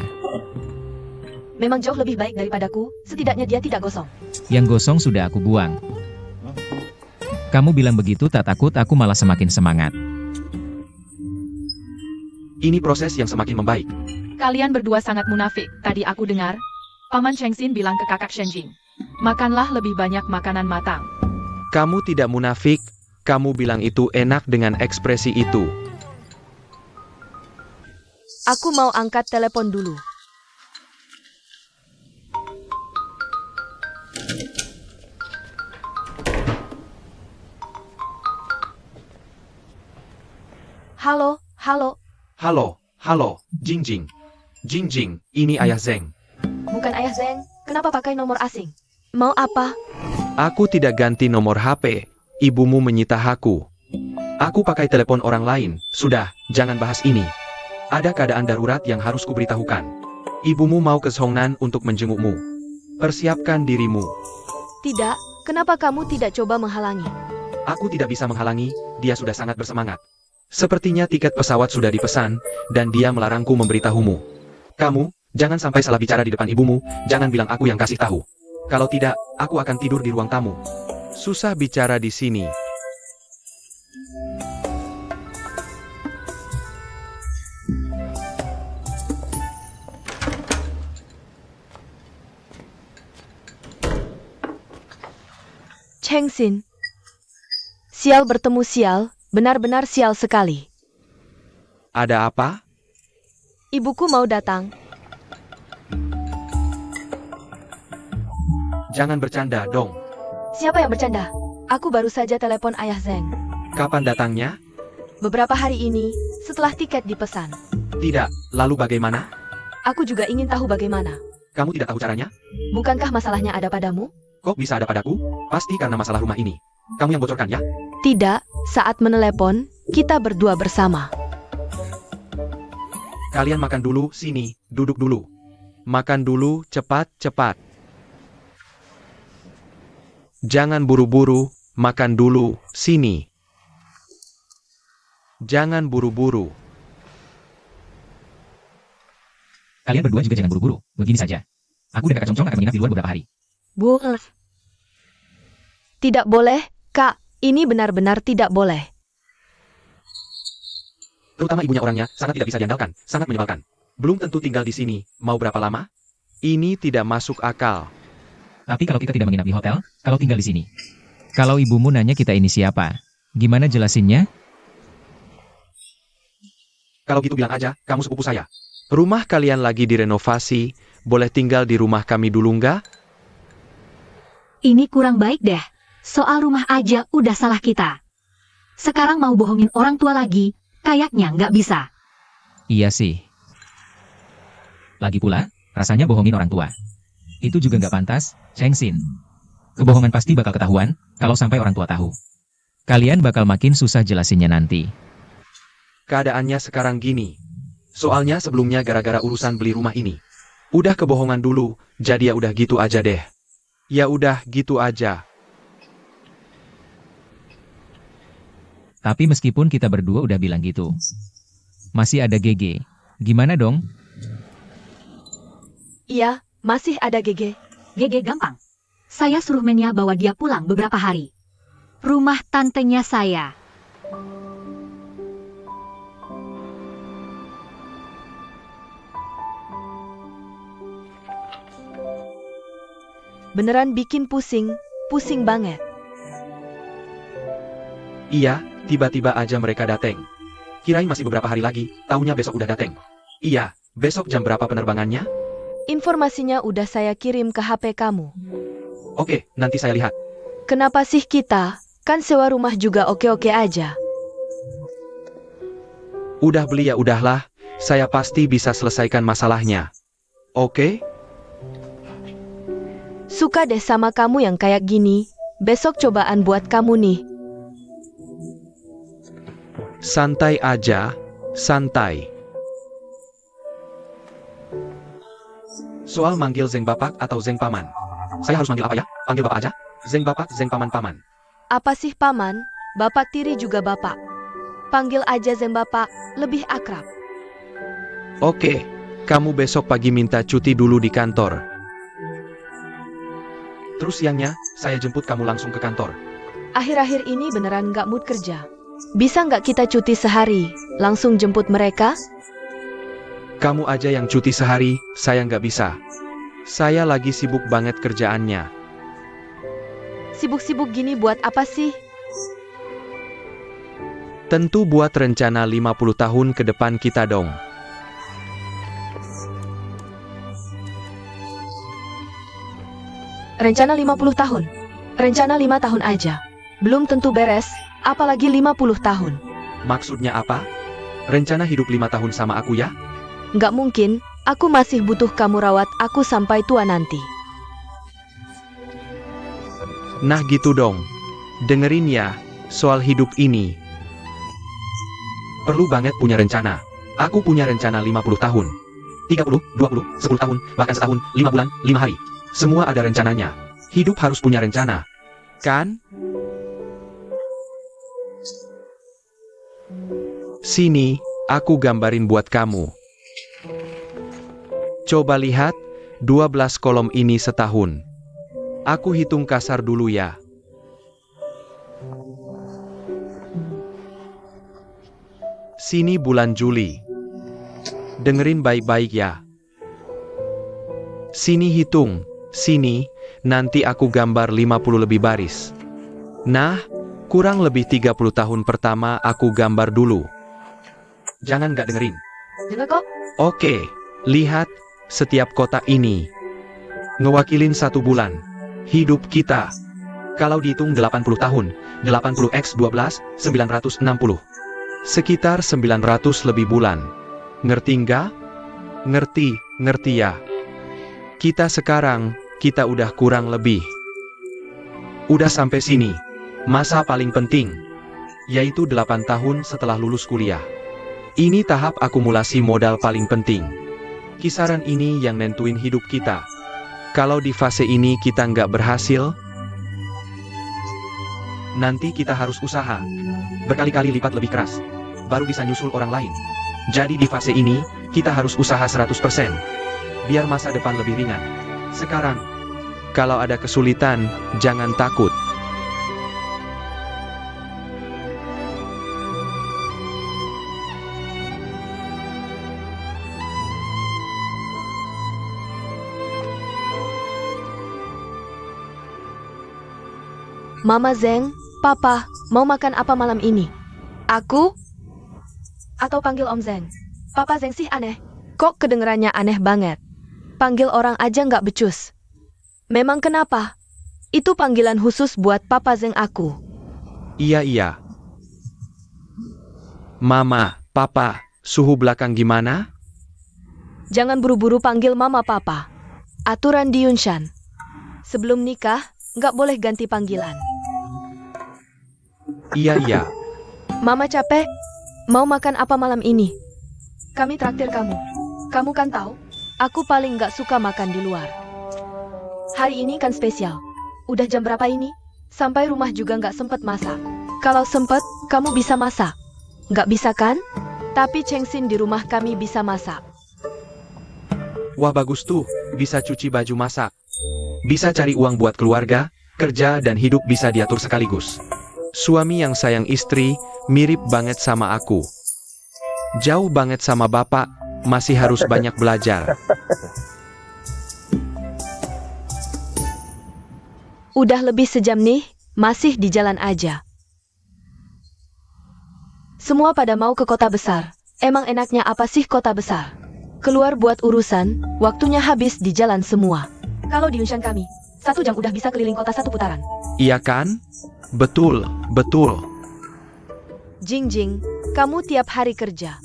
Memang jauh lebih baik daripadaku, setidaknya dia tidak gosong. Yang gosong sudah aku buang. Kamu bilang begitu tak takut aku malah semakin semangat. Ini proses yang semakin membaik. Kalian berdua sangat munafik, tadi aku dengar. Paman Chengxin bilang ke kakak Shenjing. Makanlah lebih banyak makanan matang. Kamu tidak munafik, kamu bilang itu enak dengan ekspresi itu. Aku mau angkat telepon dulu. Halo, halo. Halo, Jingjing. Jingjing, ini Ayah Zeng. Bukan Ayah Zeng, kenapa pakai nomor asing? Mau apa? Aku tidak ganti nomor HP, ibumu menyita aku. Aku pakai telepon orang lain, sudah, jangan bahas ini. Ada keadaan darurat yang harus kuberitahukan. Ibumu mau ke Seongnan untuk menjengukmu. Persiapkan dirimu. Tidak, kenapa kamu tidak coba menghalangi? Aku tidak bisa menghalangi, dia sudah sangat bersemangat. Sepertinya tiket pesawat sudah dipesan, dan dia melarangku memberitahumu. Kamu, jangan sampai salah bicara di depan ibumu, jangan bilang aku yang kasih tahu. Kalau tidak, aku akan tidur di ruang tamu. Susah bicara di sini. Chengxin. Sial bertemu sial, benar-benar sial sekali. Ada apa? Ibuku mau datang. Jangan bercanda dong. Siapa yang bercanda? Aku baru saja telepon ayah Zeng. Kapan datangnya? Beberapa hari ini, setelah tiket dipesan. Tidak, lalu bagaimana? Aku juga ingin tahu bagaimana. Kamu tidak tahu caranya? Bukankah masalahnya ada padamu? Kok bisa ada padaku? Pasti karena masalah rumah ini. Kamu yang bocorkan ya? Tidak, saat menelepon, kita berdua bersama. Kalian makan dulu, sini, duduk dulu. Makan dulu, cepat-cepat. Jangan buru-buru, makan dulu, sini. Jangan buru-buru. Kalian berdua juga jangan buru-buru. Begini saja. Aku dan kakak Congcong akan menginap di luar beberapa hari. Boleh. Tidak boleh, Kak. Ini benar-benar tidak boleh. Terutama ibunya orangnya, sangat tidak bisa diandalkan, sangat menyebalkan. Belum tentu tinggal di sini, mau berapa lama? Ini tidak masuk akal. Tapi kalau kita tidak menginap di hotel, kalau tinggal di sini. Kalau ibumu nanya kita ini siapa, gimana jelasinnya? Kalau gitu bilang aja, kamu sepupu saya. Rumah kalian lagi direnovasi, boleh tinggal di rumah kami dulu nggak? Ini kurang baik deh. Soal rumah aja udah salah kita. Sekarang mau bohongin orang tua lagi, kayaknya nggak bisa. Iya sih. Lagi pula, rasanya bohongin orang tua. Itu juga nggak pantas, Chengxin. Kebohongan pasti bakal ketahuan, kalau sampai orang tua tahu. Kalian bakal makin susah jelasinnya nanti. Keadaannya sekarang gini. Soalnya sebelumnya gara-gara urusan beli rumah ini. Udah kebohongan dulu, jadi ya udah gitu aja deh. Ya udah gitu aja. Tapi meskipun kita berdua udah bilang gitu, masih ada GG. Gimana dong? Iya, masih ada GG. GG gampang. Saya suruh Menia bawa dia pulang beberapa hari. Rumah tantenya saya. Beneran bikin pusing, pusing banget. Iya, tiba-tiba aja mereka dateng. Kirain masih beberapa hari lagi, taunya besok udah dateng. Iya, besok jam berapa penerbangannya? Informasinya udah saya kirim ke HP kamu. Oke, nanti saya lihat. Kenapa sih kita? Kan sewa rumah juga oke-oke aja. Udah beli ya udahlah, saya pasti bisa selesaikan masalahnya. Oke? Suka deh sama kamu yang kayak gini. Besok cobaan buat kamu nih. Santai aja, santai. Soal manggil Zeng Bapak atau Zeng Paman. Saya harus manggil apa ya? Panggil Bapak aja? Zeng Bapak, Zeng Paman, Paman. Apa sih paman? Bapak tiri juga bapak. Panggil aja Zeng Bapak, lebih akrab. Oke, kamu besok pagi minta cuti dulu di kantor. Terus siangnya, saya jemput kamu langsung ke kantor. Akhir-akhir ini beneran nggak mood kerja. Bisa nggak kita cuti sehari, langsung jemput mereka? Kamu aja yang cuti sehari, saya nggak bisa. Saya lagi sibuk banget kerjaannya. Sibuk-sibuk gini buat apa sih? Tentu buat rencana 50 tahun ke depan kita dong. Rencana 50 tahun. Rencana 5 tahun aja. Belum tentu beres, apalagi 50 tahun. Maksudnya apa? Rencana hidup 5 tahun sama aku ya? Nggak mungkin, aku masih butuh kamu rawat aku sampai tua nanti. Nah gitu dong. Dengerin ya, soal hidup ini. Perlu banget punya rencana. Aku punya rencana 50 tahun. 30, 20, 10 tahun, bahkan setahun, 5 bulan, 5 hari. Semua ada rencananya. Hidup harus punya rencana. Kan? Sini, aku gambarin buat kamu. Coba lihat, 12 kolom ini setahun. Aku hitung kasar dulu ya. Sini bulan Juli. Dengerin baik-baik ya. Sini hitung, sini, nanti aku gambar 50 lebih baris. Nah, kurang lebih 30 tahun pertama aku gambar dulu. Jangan gak dengerin. Dengar kok? Oke, lihat, setiap kotak ini ngewakilin 1 bulan hidup kita. Kalau dihitung 80 tahun, 80 x 12, 960. Sekitar 900 lebih bulan. Ngerti nggak? Ngerti ya. Kita sekarang, kita udah kurang lebih. Udah sampai sini. Masa paling penting, yaitu 8 tahun setelah lulus kuliah. Ini tahap akumulasi modal paling penting. Kisaran ini yang nentuin hidup kita. Kalau di fase ini kita nggak berhasil, nanti kita harus usaha berkali-kali lipat lebih keras, baru bisa nyusul orang lain. Jadi di fase ini, kita harus usaha 100%, biar masa depan lebih ringan. Sekarang, kalau ada kesulitan, jangan takut. Mama Zeng, Papa, mau makan apa malam ini? Aku? Atau panggil Om Zeng? Papa Zeng sih aneh. Kok kedengerannya aneh banget? Panggil orang aja nggak becus. Memang kenapa? Itu panggilan khusus buat Papa Zeng aku. Iya. Mama, Papa, suhu belakang gimana? Jangan buru-buru panggil Mama Papa. Aturan di Yunshan. Sebelum nikah, nggak boleh ganti panggilan. Iya. Mama capek. Mau makan apa malam ini? Kami traktir kamu. Kamu kan tahu, Aku paling nggak suka makan di luar. hari ini kan spesial. Udah jam berapa ini? Sampai rumah juga nggak sempet masak. Kalau sempet, kamu bisa masak. Nggak bisa kan? Tapi Chengsin di rumah kami bisa masak. Wah bagus tuh, bisa cuci baju masak. Bisa cari uang buat keluarga, kerja dan hidup bisa diatur sekaligus. Suami yang sayang istri, mirip banget sama aku. Jauh banget sama bapak, masih harus banyak belajar. Udah lebih sejam nih, masih di jalan aja. Semua pada mau ke kota besar. Emang enaknya apa sih kota besar? Keluar buat urusan, waktunya habis di jalan semua. Kalau di Yunshan kami, 1 jam udah bisa keliling kota 1 putaran. Iya kan? Betul. Jing, kamu tiap hari kerja.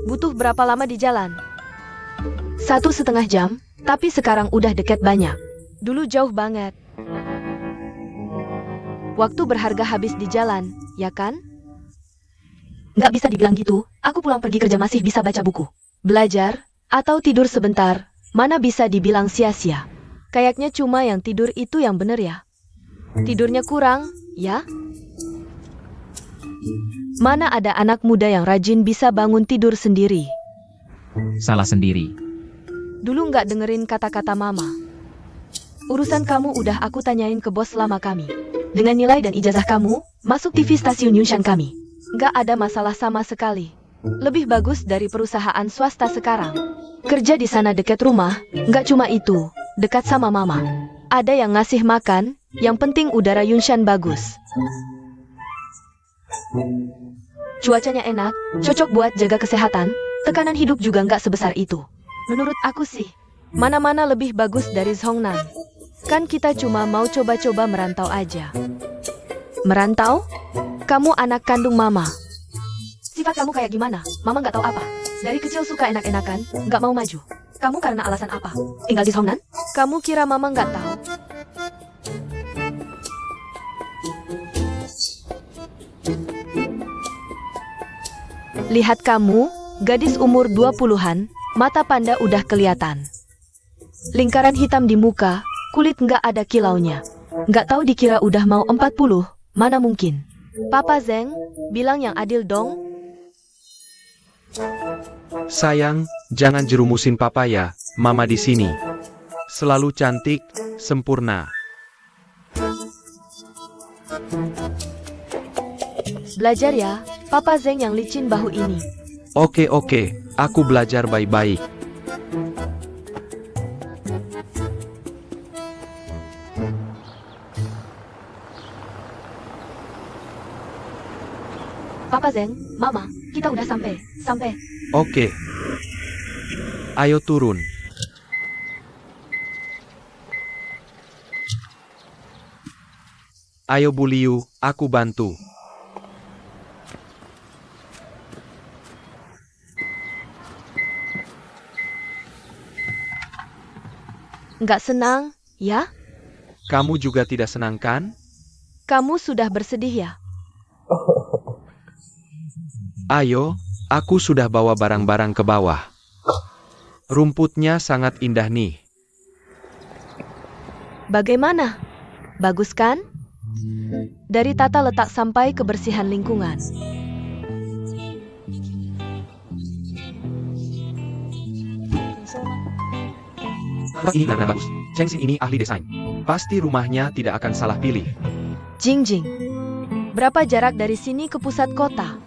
Butuh berapa lama di jalan? 1,5 jam, tapi sekarang udah deket banyak. Dulu jauh banget. Waktu berharga habis di jalan, ya kan? Nggak bisa dibilang gitu, aku pulang pergi kerja masih bisa baca buku. Belajar, atau tidur sebentar, mana bisa dibilang sia-sia. Kayaknya cuma yang tidur itu yang bener ya. Tidurnya kurang, ya? Mana ada anak muda yang rajin bisa bangun tidur sendiri. Salah sendiri. Dulu nggak dengerin kata-kata mama. Urusan kamu udah aku tanyain ke bos lama kami. Dengan nilai dan ijazah kamu, masuk TV stasiun Yunshan kami. Nggak ada masalah sama sekali. Lebih bagus dari perusahaan swasta sekarang. Kerja di sana deket rumah, nggak cuma itu, dekat sama mama. Ada yang ngasih makan, yang penting udara Yunshan bagus. Cuacanya enak, cocok buat jaga kesehatan, tekanan hidup juga nggak sebesar itu. Menurut aku sih, mana-mana lebih bagus dari Zhongnan. Kan kita cuma mau coba-coba merantau aja. Merantau? Kamu anak kandung mama. Sifat kamu kayak gimana? Mama nggak tahu apa. Dari kecil suka enak-enakan, nggak mau maju. Kamu karena alasan apa? Tinggal di Zhongnan? Kamu kira mama nggak tahu? Lihat kamu, gadis umur 20-an, mata panda udah kelihatan. Lingkaran hitam di muka, kulit nggak ada kilaunya. Nggak tahu dikira udah mau 40, mana mungkin. Papa Zeng, bilang yang adil dong. Sayang, jangan jerumusin papa ya, mama di sini. Selalu cantik, sempurna. Belajar ya, Papa Zeng yang licin bahu ini. Oke, aku belajar baik-baik. Papa Zeng, Mama, kita udah sampai. Oke. Ayo turun. Ayo Bu Liu, aku bantu. Nggak senang, ya? Kamu juga tidak senang kan? Kamu sudah bersedih ya? Ayo, aku sudah bawa barang-barang ke bawah. Rumputnya sangat indah nih. Bagaimana? Bagus kan? Dari tata letak sampai kebersihan lingkungan. Ini benar bagus. Cheng Xin ini ahli desain. Pasti rumahnya tidak akan salah pilih. Jingjing. Berapa jarak dari sini ke pusat kota?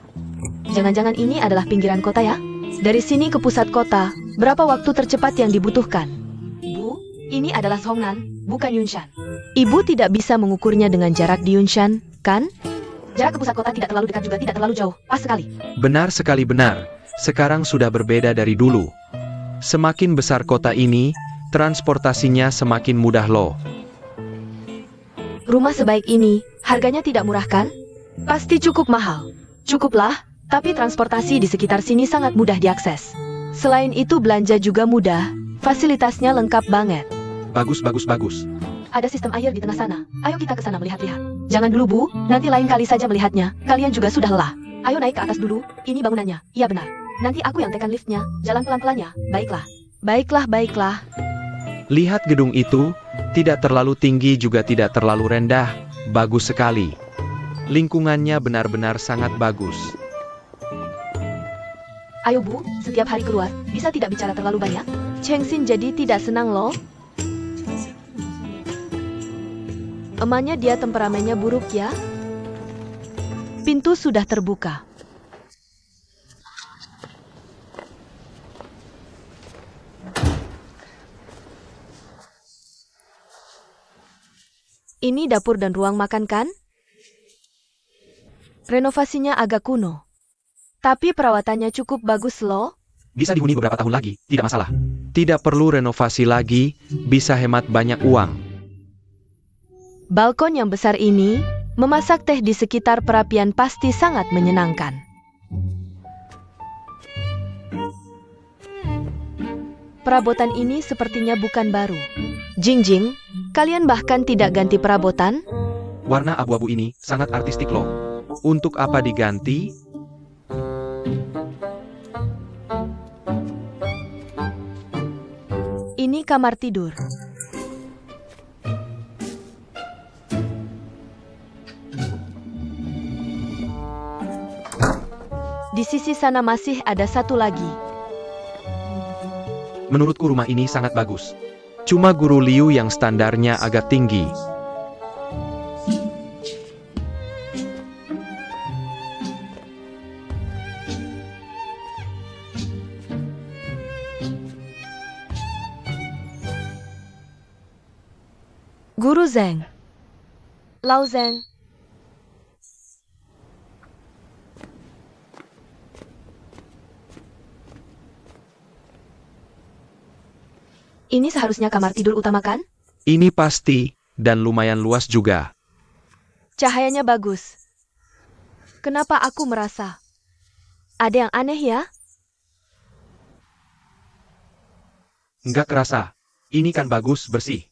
Jangan-jangan ini adalah pinggiran kota ya? Dari sini ke pusat kota, berapa waktu tercepat yang dibutuhkan? Bu, ini adalah Songnan, bukan Yunshan. Ibu tidak bisa mengukurnya dengan jarak di Yunshan, kan? Jarak ke pusat kota tidak terlalu dekat juga tidak terlalu jauh. Pas sekali. Benar sekali benar. Sekarang sudah berbeda dari dulu. Semakin besar kota ini, transportasinya semakin mudah loh. Rumah sebaik ini, harganya tidak murah kan? Pasti cukup mahal. Cukuplah, tapi transportasi di sekitar sini sangat mudah diakses. Selain itu belanja juga mudah, fasilitasnya lengkap banget. Bagus. Ada sistem air di tengah sana. Ayo kita ke sana melihat-lihat. Jangan dulu Bu, nanti lain kali saja melihatnya. Kalian juga sudah lelah. Ayo naik ke atas dulu, ini bangunannya. Iya benar. Nanti aku yang tekan liftnya, jalan pelan-pelannya. Baiklah. Baiklah. Lihat gedung itu, tidak terlalu tinggi juga tidak terlalu rendah. Bagus sekali. Lingkungannya benar-benar sangat bagus. Ayo Bu, setiap hari keluar, bisa tidak bicara terlalu banyak? Cheng Xin jadi tidak senang loh. Emangnya dia temperamennya buruk ya? Pintu sudah terbuka. Ini dapur dan ruang makan kan? Renovasinya agak kuno. Tapi perawatannya cukup bagus loh. Bisa dihuni beberapa tahun lagi, tidak masalah. Tidak perlu renovasi lagi, bisa hemat banyak uang. Balkon yang besar ini, memasak teh di sekitar perapian pasti sangat menyenangkan. Perabotan ini sepertinya bukan baru. Jingjing, kalian bahkan tidak ganti perabotan? Warna abu-abu ini sangat artistik loh. Untuk apa diganti? Ini kamar tidur. Di sisi sana masih ada satu lagi. Menurutku rumah ini sangat bagus. Cuma Guru Liu yang standarnya agak tinggi. Guru Zeng. Lao Zeng. Ini seharusnya kamar tidur utama kan? Ini pasti, dan lumayan luas juga. Cahayanya bagus. Kenapa aku merasa ada yang aneh ya? Nggak kerasa. Ini kan bagus, bersih.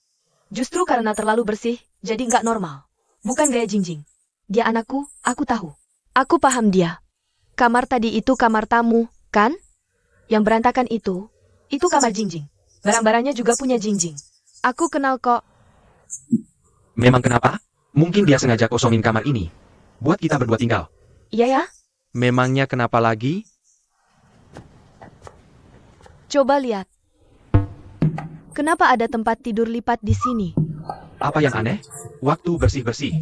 Justru karena terlalu bersih, jadi nggak normal. Bukan gaya Jingjing. Dia anakku, aku tahu. Aku paham dia. Kamar tadi itu kamar tamu, kan? Yang berantakan itu kamar Jingjing. Barang-barangnya juga punya Jingjing. Aku kenal kok. Memang kenapa? Mungkin dia sengaja kosongin kamar ini. Buat kita berdua tinggal. Iya ya? Memangnya kenapa lagi? Coba lihat. Kenapa ada tempat tidur lipat di sini? Apa yang aneh? Waktu bersih-bersih.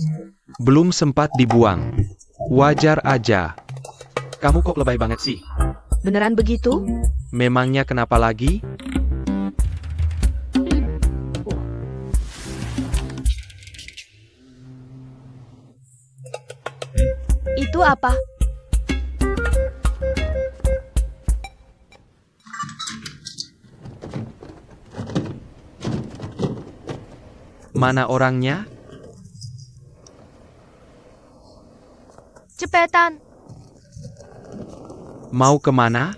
Belum sempat dibuang. Wajar aja. Kamu kok lebay banget sih? Beneran begitu? Memangnya kenapa lagi? Itu apa? Mana orangnya? Cepetan. Mau kemana?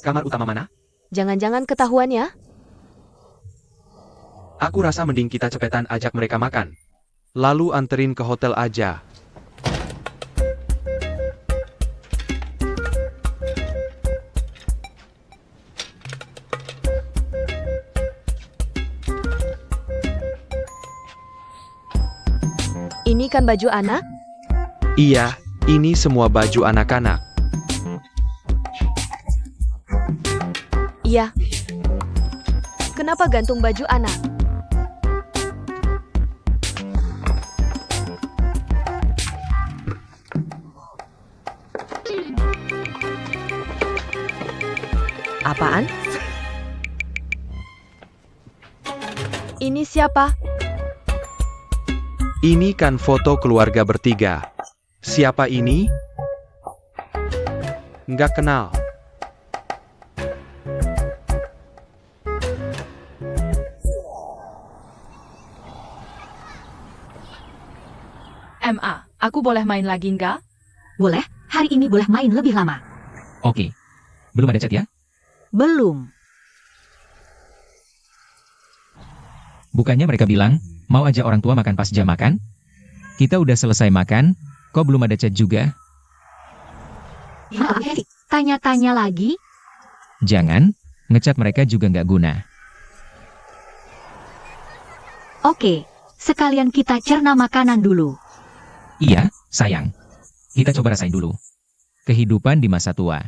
Kamar utama mana? Jangan-jangan ketahuan ya? Aku rasa mending kita cepetan ajak mereka makan. Lalu anterin ke hotel aja. Ini kan baju anak? Iya, ini semua baju anak-anak. Iya. Kenapa gantung baju anak? Apaan? Ini siapa? Ini kan foto keluarga bertiga. Siapa ini? Nggak kenal. MA, aku boleh main lagi nggak? Boleh, hari ini boleh main lebih lama. Oke. Belum ada chat ya? Belum. Bukannya mereka bilang, mau ajak orang tua makan pas jam makan? Kita udah selesai makan, kok belum ada chat juga? Maaf, Heri. Tanya-tanya lagi? Jangan, ngechat mereka juga nggak guna. Oke, sekalian kita cerna makanan dulu. Iya, sayang. Kita coba rasain dulu. Kehidupan di masa tua.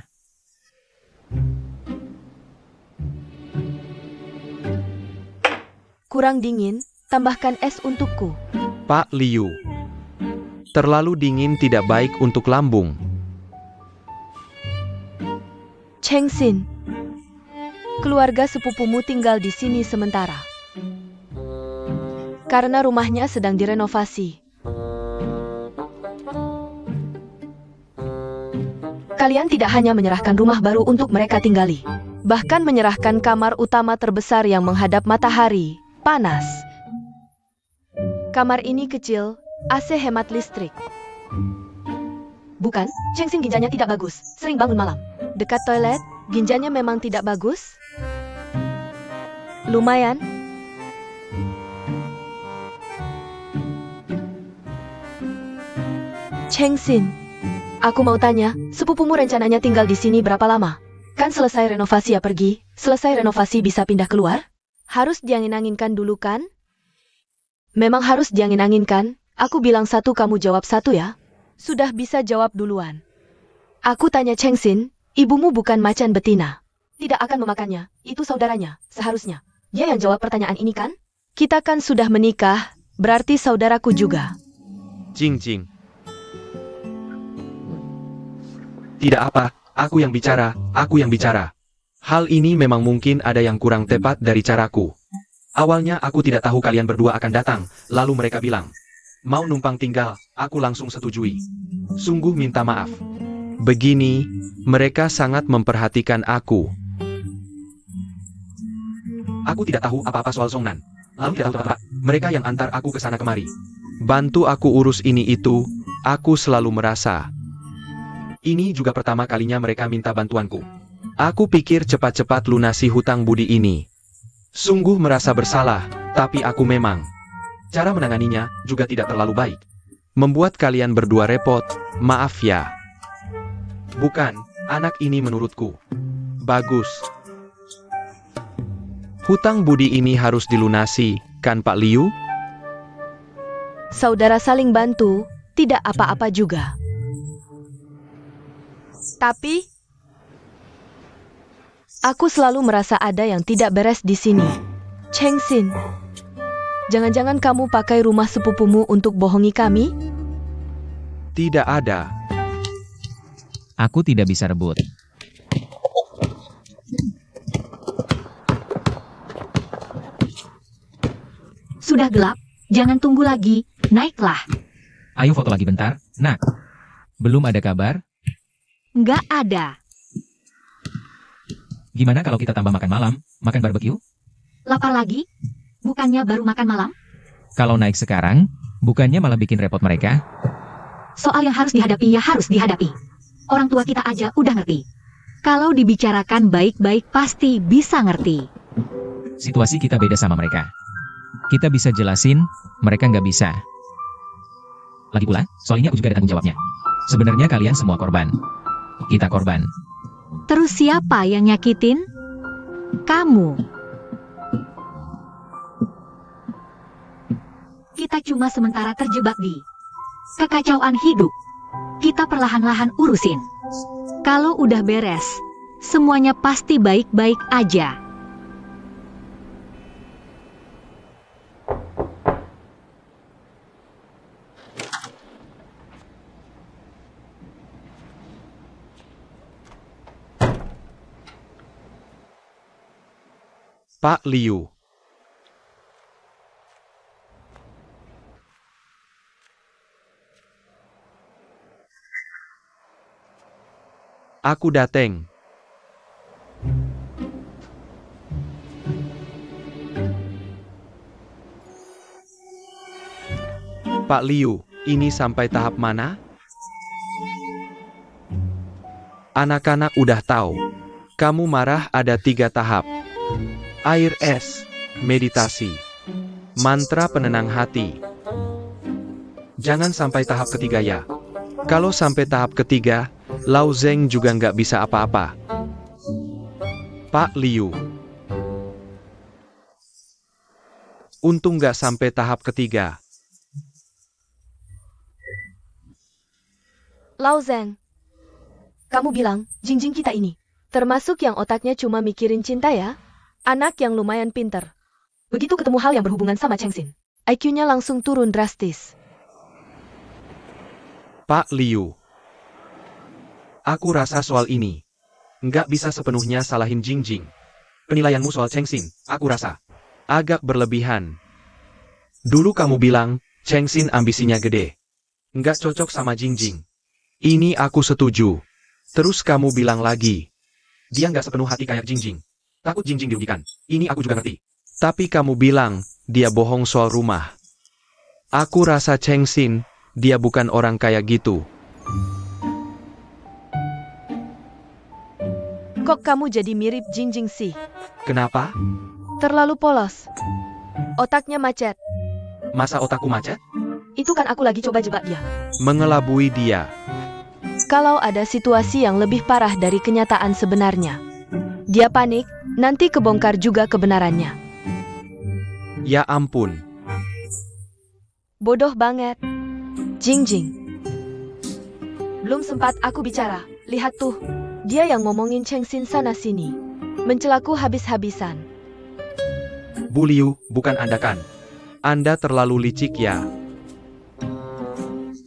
Kurang dingin, tambahkan es untukku. Pak Liu. Terlalu dingin tidak baik untuk lambung. Cheng Xin. Keluarga sepupumu tinggal di sini sementara. Karena rumahnya sedang direnovasi. Kalian tidak hanya menyerahkan rumah baru untuk mereka tinggali, bahkan menyerahkan kamar utama terbesar yang menghadap matahari, panas. Kamar ini kecil, AC hemat listrik. Bukan, Cheng Xin ginjanya tidak bagus, sering bangun malam. Dekat toilet, ginjanya memang tidak bagus. Lumayan. Cheng Xin, aku mau tanya, sepupumu rencananya tinggal di sini berapa lama? Kan selesai renovasi ya pergi, selesai renovasi bisa pindah keluar? Harus diangin-anginkan dulu kan? Memang harus diangin-anginkan, aku bilang satu kamu jawab satu ya. Sudah bisa jawab duluan. Aku tanya Cheng Xin, ibumu bukan macan betina. Tidak akan memakannya, itu saudaranya, seharusnya. Dia yang jawab pertanyaan ini kan? Kita kan sudah menikah, berarti saudaraku juga. Jing Jing. Tidak apa, aku yang bicara, aku yang bicara. Hal ini memang mungkin ada yang kurang tepat dari caraku. Awalnya aku tidak tahu kalian berdua akan datang, lalu mereka bilang, mau numpang tinggal, aku langsung setujui. Sungguh minta maaf. Begini, mereka sangat memperhatikan aku. Aku tidak tahu apa-apa soal Songnan. Lalu tidak tahu apa-apa, mereka yang antar aku ke sana kemari. Bantu aku urus ini itu, aku selalu merasa. Ini juga pertama kalinya mereka minta bantuanku. Aku pikir cepat-cepat lunasi hutang budi ini. Sungguh merasa bersalah, tapi aku memang. Cara menanganinya juga tidak terlalu baik. Membuat kalian berdua repot, maaf ya. Bukan, anak ini menurutku. Bagus. Hutang budi ini harus dilunasi, kan Pak Liu? Saudara saling bantu, tidak apa-apa juga. Tapi, Aku selalu merasa ada yang tidak beres di sini. Chengxin, jangan-jangan kamu pakai rumah sepupumu untuk bohongi kami? Tidak ada. Aku tidak bisa rebut. Sudah gelap, jangan tunggu lagi, naiklah. Ayo foto lagi bentar, nak. Belum ada kabar? Nggak ada. Gimana kalau kita tambah makan malam, makan barbeque? Lapar lagi? Bukannya baru makan malam? Kalau naik sekarang, bukannya malah bikin repot mereka? Soal yang harus dihadapi ya harus dihadapi. Orang tua kita aja udah ngerti. Kalau dibicarakan baik-baik pasti bisa ngerti. Situasi kita beda sama mereka. Kita bisa jelasin, mereka nggak bisa. Lagi pula, soal ini aku juga ada tanggung jawabnya. Sebenarnya kalian semua korban. Kita korban. Terus siapa yang nyakitin? Kamu. Kita cuma sementara terjebak di kekacauan hidup. Kita perlahan-lahan urusin. Kalau udah beres, semuanya pasti baik-baik aja. Pak Liu. Aku dateng. Pak Liu, ini sampai tahap mana? Anak-anak udah tahu. Kamu marah ada 3 tahap. Air es, meditasi, mantra penenang hati. Jangan sampai tahap ketiga ya. Kalau sampai tahap ketiga, Lao Zeng juga nggak bisa apa-apa. Pak Liu. Untung nggak sampai tahap ketiga. Lao Zeng, kamu bilang, Jingjing kita ini, termasuk yang otaknya cuma mikirin cinta ya? Anak yang lumayan pinter. Begitu ketemu hal yang berhubungan sama Chengxin, IQ-nya langsung turun drastis. Pak Liu. Aku rasa soal ini nggak bisa sepenuhnya salahin Jingjing. Penilaianmu soal Chengxin, aku rasa agak berlebihan. Dulu kamu bilang, Chengxin ambisinya gede. Nggak cocok sama Jingjing. Ini aku setuju. Terus kamu bilang lagi, dia nggak sepenuh hati kayak Jingjing. Takut Jingjing dirugikan. Ini aku juga ngerti. Tapi kamu bilang, dia bohong soal rumah. Aku rasa Chengxin, dia bukan orang kayak gitu. Kok kamu jadi mirip Jingjing sih? Kenapa? Terlalu polos. Otaknya macet. Masa otakku macet? Itu kan aku lagi coba jebak dia. Mengelabui dia. Kalau ada situasi yang lebih parah dari kenyataan sebenarnya, dia panik, nanti kebongkar juga kebenarannya. Ya ampun. Bodoh banget. Jingjing. Belum sempat aku bicara. Lihat tuh. Dia yang ngomongin Chengxin sana-sini. Mencelaku habis-habisan. Bu Liu, bukan Anda kan? Anda terlalu licik ya.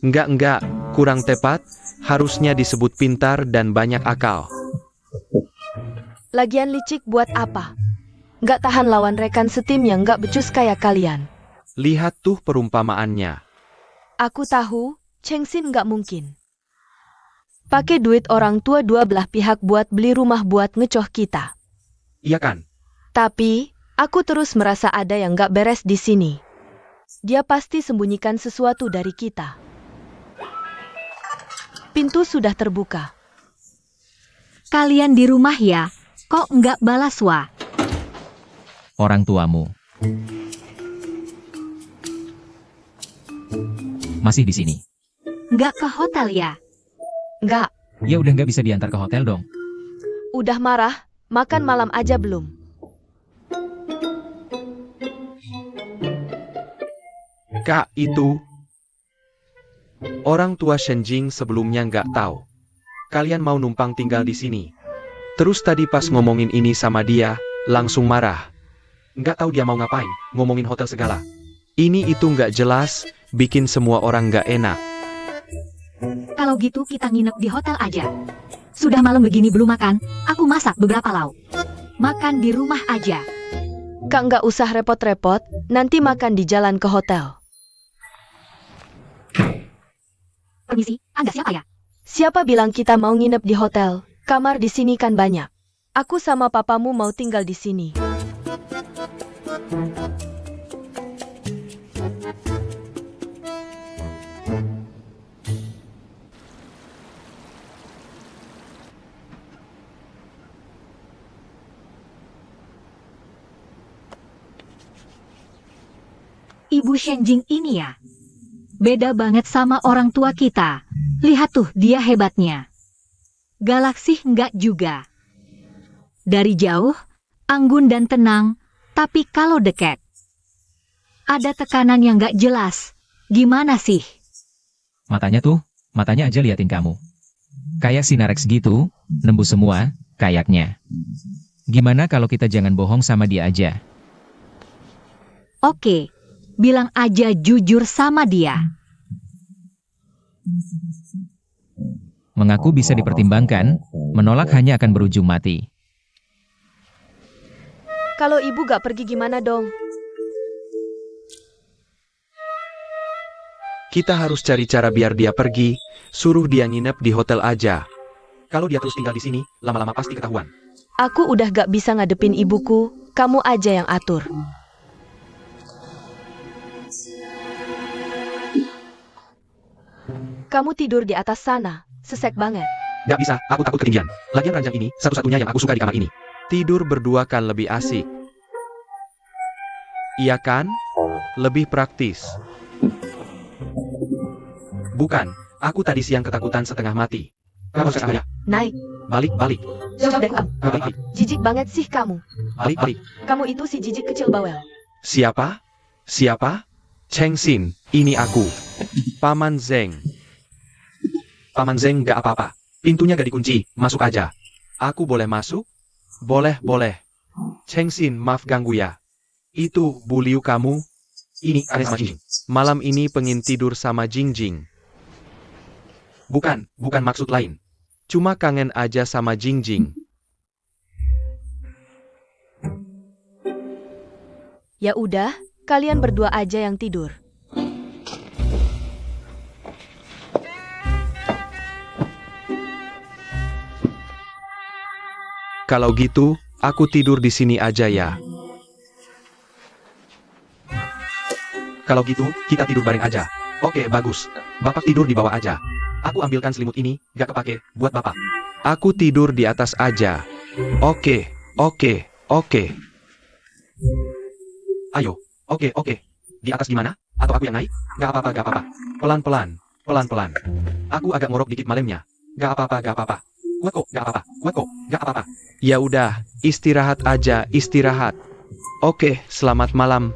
Enggak, kurang tepat. Harusnya disebut pintar dan banyak akal. Lagian licik buat apa? Nggak tahan lawan rekan setim yang nggak becus kayak kalian. Lihat tuh perumpamaannya. Aku tahu, Chengxin nggak mungkin pakai duit orang tua dua belah pihak buat beli rumah buat ngecoh kita. Iya kan? Tapi, aku terus merasa ada yang nggak beres di sini. Dia pasti sembunyikan sesuatu dari kita. Pintu sudah terbuka. Kalian di rumah ya, kok nggak balas wa? Orang tuamu. Masih di sini. Nggak ke hotel ya? Nggak, Ya udah nggak bisa diantar ke hotel dong. udah marah, makan malam aja belum. Kak, itu orang tua Shenjing sebelumnya nggak tahu. Kalian mau numpang tinggal di sini. Terus tadi pas ngomongin ini sama dia, langsung marah. Nggak tahu dia mau ngapain, ngomongin hotel segala. Ini itu nggak jelas, bikin semua orang nggak enak. Kalau gitu kita nginep di hotel aja. Sudah malam begini belum makan, aku masak beberapa lauk. Makan di rumah aja. Kak nggak usah repot-repot, nanti makan di jalan ke hotel. Permisi, Anda siapa ya? Siapa bilang kita mau nginep di hotel? Kamar di sini kan banyak. Aku sama papamu mau tinggal di sini. Ibu Shenjing ini ya. Beda banget sama orang tua kita. Lihat tuh dia hebatnya. Galak sih enggak juga. Dari jauh, anggun dan tenang, tapi kalau dekat, ada tekanan yang enggak jelas. Gimana sih? Matanya aja liatin kamu. Kayak Sinarex gitu, nembus semua, kayaknya. Gimana kalau kita jangan bohong sama dia aja? Oke, bilang aja jujur sama dia. Mengaku bisa dipertimbangkan, menolak hanya akan berujung mati. Kalau ibu gak pergi gimana dong? Kita harus cari cara biar dia pergi, suruh dia nginep di hotel aja. Kalau dia terus tinggal di sini, lama-lama pasti ketahuan. Aku udah gak bisa ngadepin ibuku, kamu aja yang atur. Kamu tidur di atas sana, sesek banget. Gak bisa, aku takut ketinggian. Lagian ranjang ini, satu-satunya yang aku suka di kamar ini. Tidur berdua kan lebih asik. Iya kan? Lebih praktis. Bukan, aku tadi siang ketakutan setengah mati. Kamu sekarang Naik, balik. jawab deh kamu. Balik. Jijik banget sih kamu. Balik. Kamu itu si jijik kecil bawel. Siapa? Cheng Xin, ini aku. Paman Zeng. Paman Zeng gak apa-apa. Pintunya gak dikunci, masuk aja. Aku boleh masuk? Boleh. Cheng Xin, maaf ganggu ya. Itu, Bu Liu kamu? Ini aneh sama Jingjing. Malam ini pengen tidur sama Jingjing. Bukan maksud lain. Cuma kangen aja sama Jingjing. Ya udah, kalian berdua aja yang tidur. Kalau gitu, aku tidur di sini aja ya. Kalau gitu, kita tidur bareng aja. Oke, bagus. Bapak tidur di bawah aja. Aku ambilkan selimut ini, gak kepake, buat Bapak. Aku tidur di atas aja. Oke. Ayo, oke. Di atas gimana? Atau aku yang naik? Gak apa-apa. Pelan-pelan. Aku agak ngorok dikit malamnya. Gak apa-apa. Kuat kok, gak apa-apa. Ya udah, istirahat aja. Oke, selamat malam.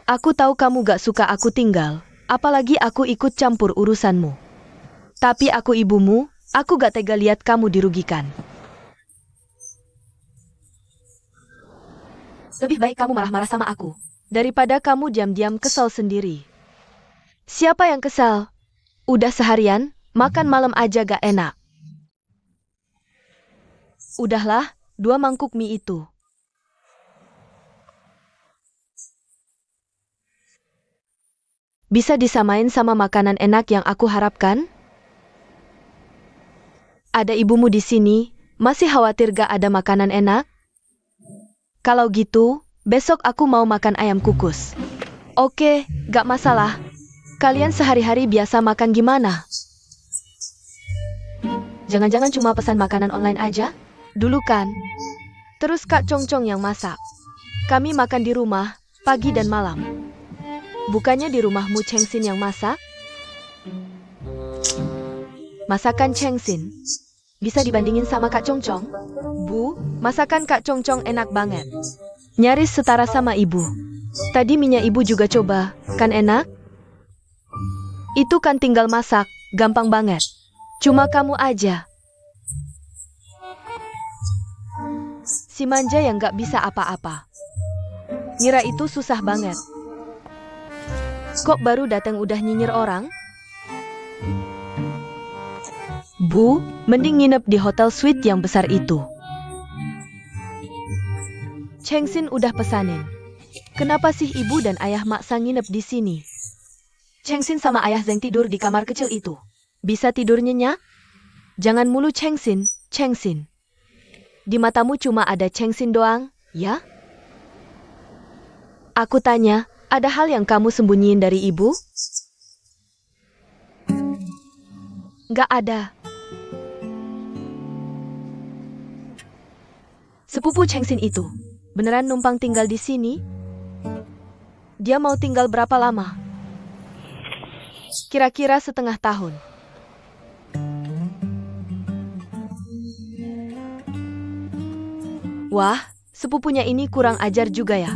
Aku tahu kamu gak suka aku tinggal, apalagi aku ikut campur urusanmu. Tapi aku ibumu, aku gak tega lihat kamu dirugikan. Lebih baik kamu marah-marah sama aku. Daripada kamu diam-diam kesal sendiri. Siapa yang kesal? Udah seharian, makan malam aja gak enak. Udahlah, 2 mangkuk mie itu. Bisa disamain sama makanan enak yang aku harapkan? Ada ibumu di sini, masih khawatir gak ada makanan enak? Kalau gitu, besok aku mau makan ayam kukus. Oke, gak masalah. Kalian sehari-hari biasa makan gimana? Jangan-jangan cuma pesan makanan online aja? Dulu kan. Terus Kak Congcong yang masak. Kami makan di rumah, pagi dan malam. Bukannya di rumahmu Chengsin yang masak? Masakan Chengsin bisa dibandingin sama Kak Congcong? Bu, masakan Kak Congcong enak banget. Nyaris setara sama ibu. Tadi minyak ibu juga coba, kan enak? Itu kan tinggal masak, gampang banget. Cuma kamu aja. Si manja yang gak bisa apa-apa. Ngira itu susah banget. Kok baru datang udah nyinyir orang? Bu, mending nginep di hotel suite yang besar itu. Chengsin udah pesanin. Kenapa sih ibu dan ayah maksa nginep di sini? Chengsin sama ayah Zeng tidur di kamar kecil itu. Bisa tidur nyenyak? Jangan mulu Chengsin, Chengsin. Di matamu cuma ada Chengsin doang, ya? Aku tanya, ada hal yang kamu sembunyiin dari ibu? Gak ada. Sepupu Chengsin itu Beneran numpang tinggal di sini? Dia mau tinggal berapa lama? Kira-kira setengah tahun. Wah, sepupunya ini kurang ajar juga ya.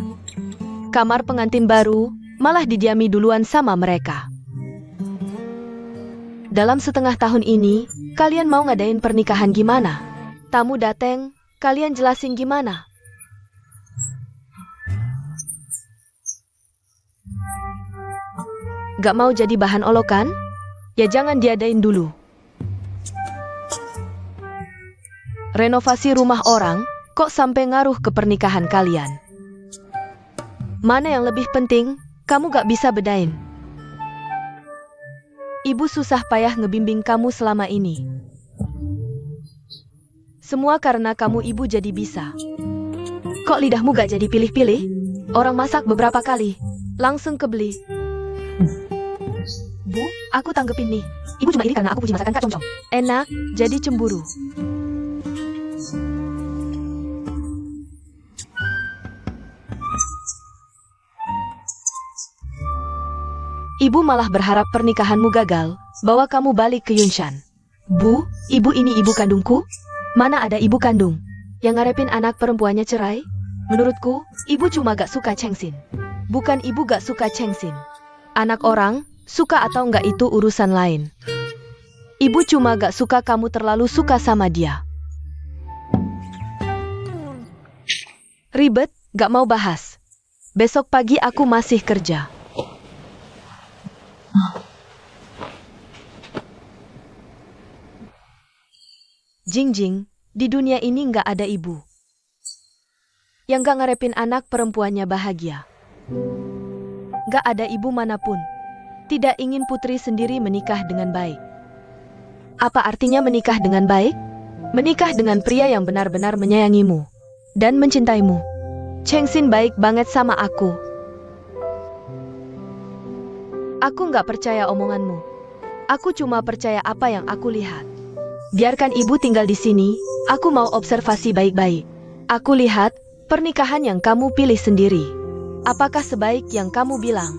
Kamar pengantin baru, malah didiami duluan sama mereka. Dalam setengah tahun ini, kalian mau ngadain pernikahan gimana? Tamu dateng, kalian jelasin gimana? Gak mau jadi bahan olokan? Ya jangan diadain dulu. Renovasi rumah orang, kok sampai ngaruh ke pernikahan kalian? Mana yang lebih penting, kamu gak bisa bedain. Ibu susah payah ngebimbing kamu selama ini. Semua karena kamu ibu jadi bisa. Kok lidahmu gak jadi pilih-pilih? Orang masak beberapa kali. Langsung kebeli. Bu, aku tanggepin nih. Ibu cuma iri karena aku puji masakan Kak Congcong. Enak, jadi cemburu. Ibu malah berharap pernikahanmu gagal, bawa kamu balik ke Yunshan. Bu, ibu ini ibu kandungku? Mana ada ibu kandung yang ngarepin anak perempuannya cerai? Menurutku, ibu cuma gak suka Chengsin. Bukan ibu gak suka Chengsin. Anak orang, suka atau enggak itu urusan lain. Ibu cuma gak suka kamu terlalu suka sama dia. Ribet, gak mau bahas. Besok pagi aku masih kerja. Jing, di dunia ini nggak ada ibu yang nggak ngarepin anak perempuannya bahagia. Nggak ada ibu manapun tidak ingin putri sendiri menikah dengan baik. Apa artinya menikah dengan baik? Menikah dengan pria yang benar-benar menyayangimu dan mencintaimu. Chengsin baik banget sama aku. Aku nggak percaya omonganmu. Aku cuma percaya apa yang aku lihat. Biarkan ibu tinggal di sini, aku mau observasi baik-baik. Aku lihat, pernikahan yang kamu pilih sendiri. Apakah sebaik yang kamu bilang?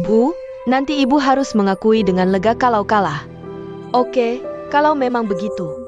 Bu, nanti ibu harus mengakui dengan lega kalau kalah. Oke, kalau memang begitu.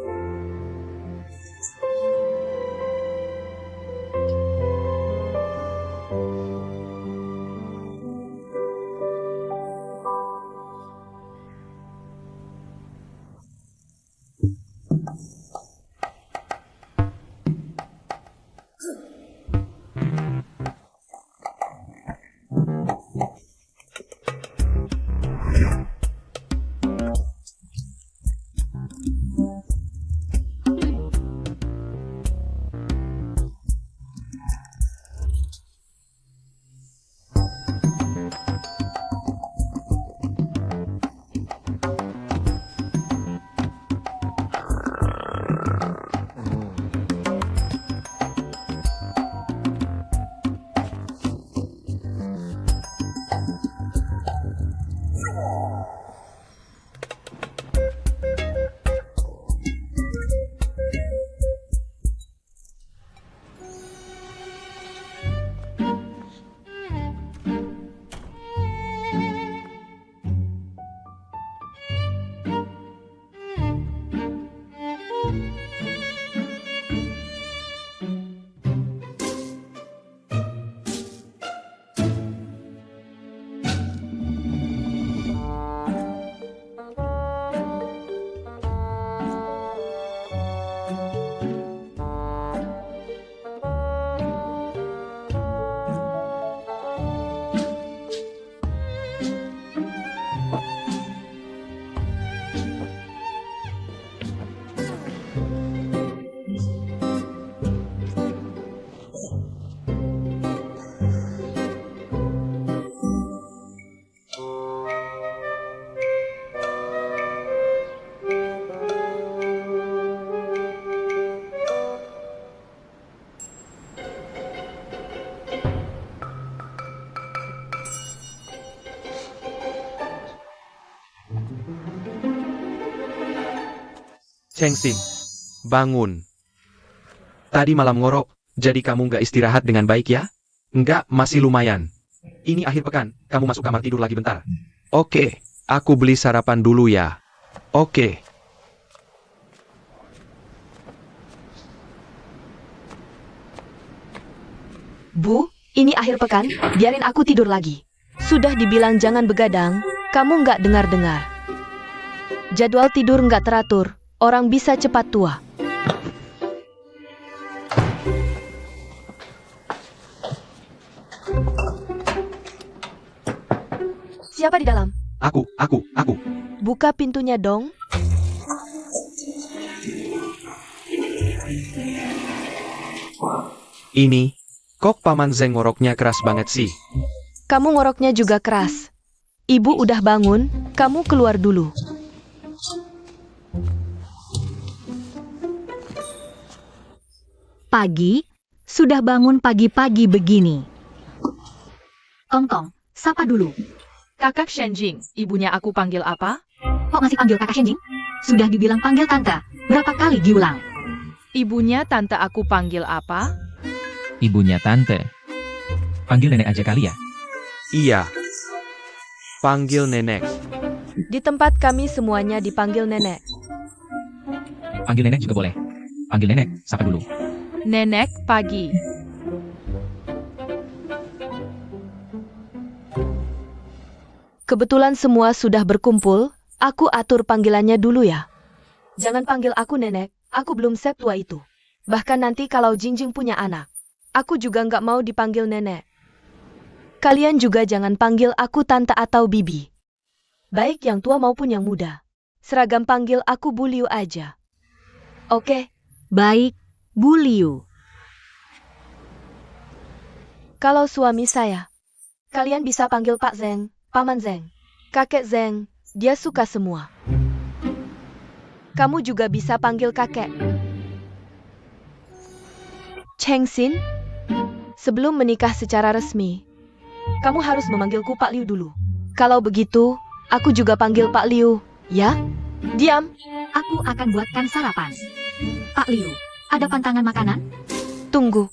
Chengxin, bangun. Tadi malam ngorok, jadi kamu nggak istirahat dengan baik ya? Nggak, masih lumayan. Ini akhir pekan, kamu masuk kamar tidur lagi bentar. Oke, aku beli sarapan dulu ya. Oke. Bu, ini akhir pekan, biarin aku tidur lagi. Sudah dibilang jangan begadang, kamu nggak dengar-dengar. Jadwal tidur nggak teratur, orang bisa cepat tua. Siapa di dalam? Aku. Buka pintunya dong. Ini, kok Paman Zeng ngoroknya keras banget sih? Kamu ngoroknya juga keras. Ibu udah bangun, kamu keluar dulu. Pagi, sudah bangun pagi-pagi begini. Tong, sapa dulu. Kakak Shenjing, ibunya aku panggil apa? Kok masih panggil kakak Shenjing? Sudah dibilang panggil tante, berapa kali diulang? Ibunya tante aku panggil apa? Ibunya tante. Panggil nenek aja kali ya. Iya. Panggil nenek. Di tempat kami semuanya dipanggil nenek. Panggil nenek juga boleh. Panggil nenek, sapa dulu. Nenek pagi. Kebetulan semua sudah berkumpul, aku atur panggilannya dulu ya. Jangan panggil aku nenek, aku belum set tua itu. Bahkan nanti kalau Jingjing punya anak, aku juga nggak mau dipanggil nenek. Kalian juga jangan panggil aku tante atau bibi. Baik yang tua maupun yang muda. Seragam panggil aku Bu Liu aja. Oke, Baik, Bu Liu. kalau suami saya, kalian bisa panggil Pak Zeng, Paman Zeng, Kakek Zeng, dia suka semua. Kamu juga bisa panggil kakek. Chengxin, sebelum menikah secara resmi, kamu harus memanggilku Pak Liu dulu. Kalau begitu, aku juga panggil Pak Liu, ya? Diam. Aku akan buatkan sarapan. Pak Liu, ada pantangan makanan? Tunggu.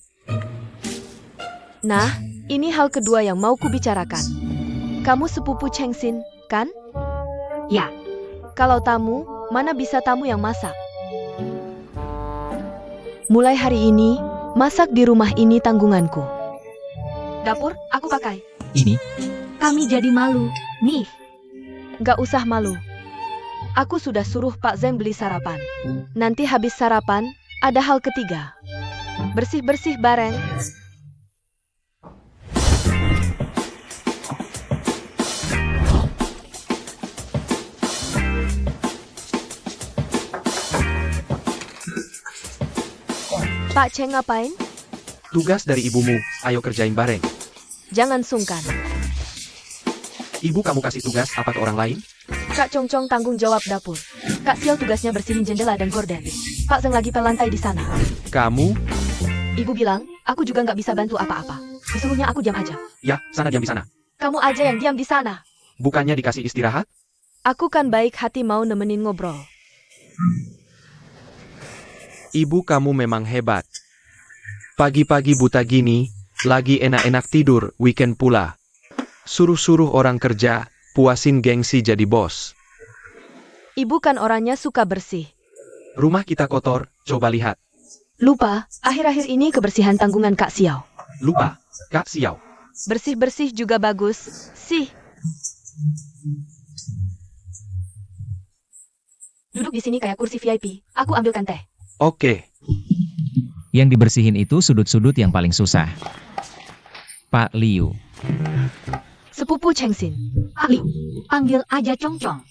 Nah, ini hal kedua yang mau kubicarakan. Kamu sepupu Chengxin, kan? Ya. Kalau tamu, mana bisa tamu yang masak? Mulai hari ini, masak di rumah ini tanggunganku. Dapur, aku pakai. Ini, Kami jadi malu. Nih, Gak usah malu. Aku sudah suruh Pak Zeng beli sarapan. Nanti habis sarapan, ada hal ketiga. Bersih-bersih bareng. Pak Cheng ngapain? Tugas dari ibumu, ayo kerjain bareng. Jangan sungkan. Ibu kamu kasih tugas apa ke orang lain? Kak Chong Chong tanggung jawab dapur. Kak Xiao tugasnya bersihin jendela dan gorden. Pak Zeng lagi pel lantai di sana. Kamu? Ibu bilang, aku juga nggak bisa bantu apa-apa. Disuruhnya aku diam aja. Ya, sana diam di sana. Kamu aja yang diam di sana. Bukannya dikasih istirahat? Aku kan baik hati mau nemenin ngobrol. Ibu kamu memang hebat. Pagi-pagi buta gini, lagi enak-enak tidur, weekend pula. Suruh-suruh orang kerja, puasin gengsi jadi bos. Ibu kan orangnya suka bersih. Rumah kita kotor, coba lihat. Lupa, akhir-akhir ini kebersihan tanggungan Kak Xiao. Lupa, Kak Xiao. Bersih-bersih juga bagus, sih. Duduk di sini kayak kursi VIP. Aku ambilkan teh. Oke, yang dibersihin itu sudut-sudut yang paling susah. Pak Liu. Sepupu Chengxin. Pak Liu, panggil aja Chong Chong.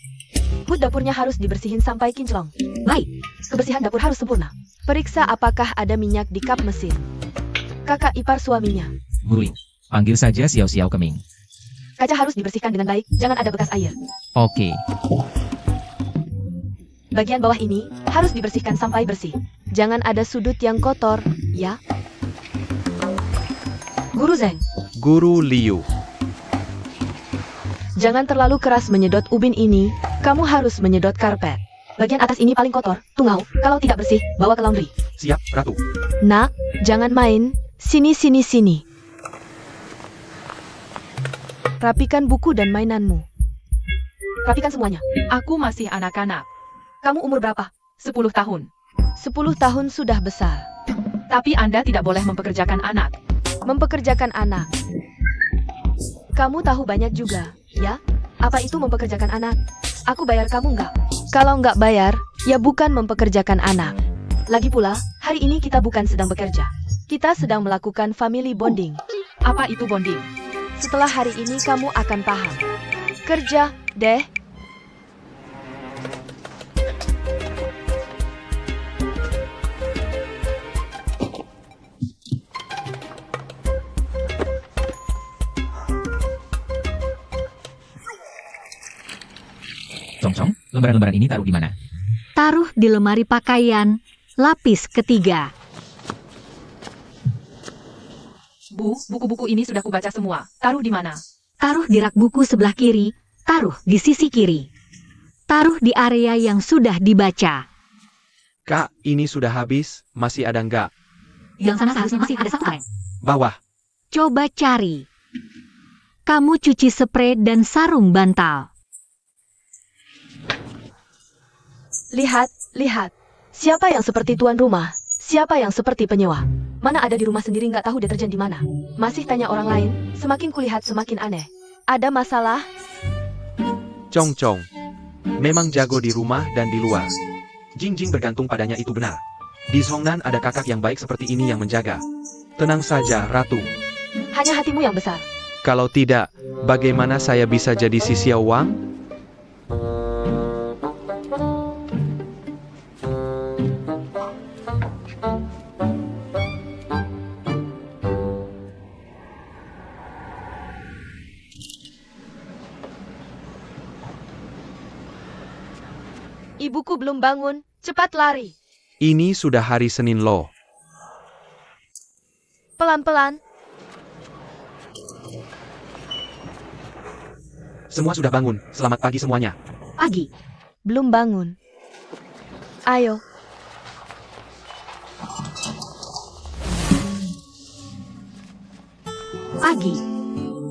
Hut dapurnya harus dibersihin sampai kinclong. Baik, Kebersihan dapur harus sempurna. Periksa apakah ada minyak di kap mesin. Kakak ipar suaminya. Guru, panggil saja Xiao Xiao Keming. Kaca harus dibersihkan dengan baik, jangan ada bekas air. Oke, Bagian bawah ini harus dibersihkan sampai bersih. Jangan ada sudut yang kotor, ya. Guru Zeng, Guru Liu. Jangan terlalu keras menyedot ubin ini, kamu harus menyedot karpet. Bagian atas ini paling kotor. Tungau, kalau tidak bersih, bawa ke laundry. Siap, Ratu. Nak, jangan main. Sini, sini, sini. Rapikan buku dan mainanmu. Rapikan semuanya. Aku masih anak-anak. Kamu umur berapa? 10 tahun. 10 tahun sudah besar. Tapi Anda tidak boleh mempekerjakan anak. Mempekerjakan anak. Kamu tahu banyak juga, ya? Apa itu mempekerjakan anak? Aku bayar kamu nggak? Kalau nggak bayar, ya bukan mempekerjakan anak. Lagi pula, hari ini kita bukan sedang bekerja. Kita sedang melakukan family bonding. Apa itu bonding? Setelah hari ini kamu akan paham. Kerja, deh. Cong-cong, lembaran-lembaran ini taruh di mana? Taruh di lemari pakaian, lapis ketiga. Bu, buku-buku ini sudah kubaca semua. Taruh di mana? Taruh di rak buku sebelah kiri, taruh di sisi kiri. Taruh di area yang sudah dibaca. Kak, ini sudah habis, masih ada nggak? Yang sana seharusnya masih ada satu kaleng. Bawah. Coba cari. Kamu cuci spray dan sarung bantal. Lihat, lihat. Siapa yang seperti tuan rumah? Siapa yang seperti penyewa? Mana ada di rumah sendiri nggak tahu deterjen di mana? Masih tanya orang lain, semakin kulihat semakin aneh. Ada masalah? Cong-cong. Memang jago di rumah dan di luar. Jing-jing bergantung padanya itu benar. Di Zhongnan ada kakak yang baik seperti ini yang menjaga. Tenang saja, Ratu. Hanya hatimu yang besar. Kalau tidak, bagaimana saya bisa jadi si Xiao Wang? Ibuku belum bangun. Cepat lari. Ini sudah hari Senin loh. Pelan-pelan. Semua sudah bangun. Selamat pagi semuanya. Pagi, Belum bangun. Ayo. pagi.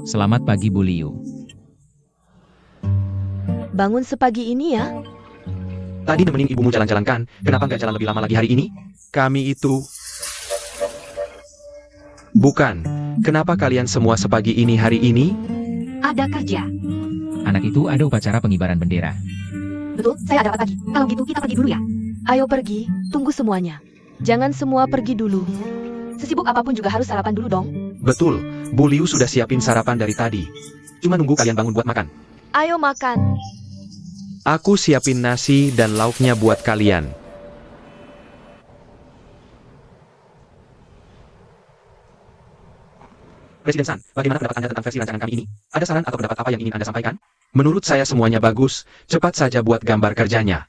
Selamat pagi Bu Liu. Bangun sepagi ini ya. Tadi nemenin ibumu jalan-jalan kan? Kenapa nggak jalan lebih lama lagi hari ini? Kami itu... Bukan. Kenapa kalian semua sepagi ini hari ini? Ada kerja. Anak itu ada upacara pengibaran bendera. Betul, saya ada apa pagi? Kalau gitu kita pergi dulu ya. Ayo pergi. Tunggu semuanya. Jangan semua pergi dulu. Sesibuk apapun juga harus sarapan dulu dong. Betul. Bu Liu sudah siapin sarapan dari tadi. Cuma nunggu kalian bangun buat makan. Ayo makan. Aku siapin nasi dan lauknya buat kalian. Presiden San, bagaimana pendapat Anda tentang versi rancangan kami ini? Ada saran atau pendapat apa yang ingin Anda sampaikan? Menurut saya semuanya bagus, cepat saja buat gambar kerjanya.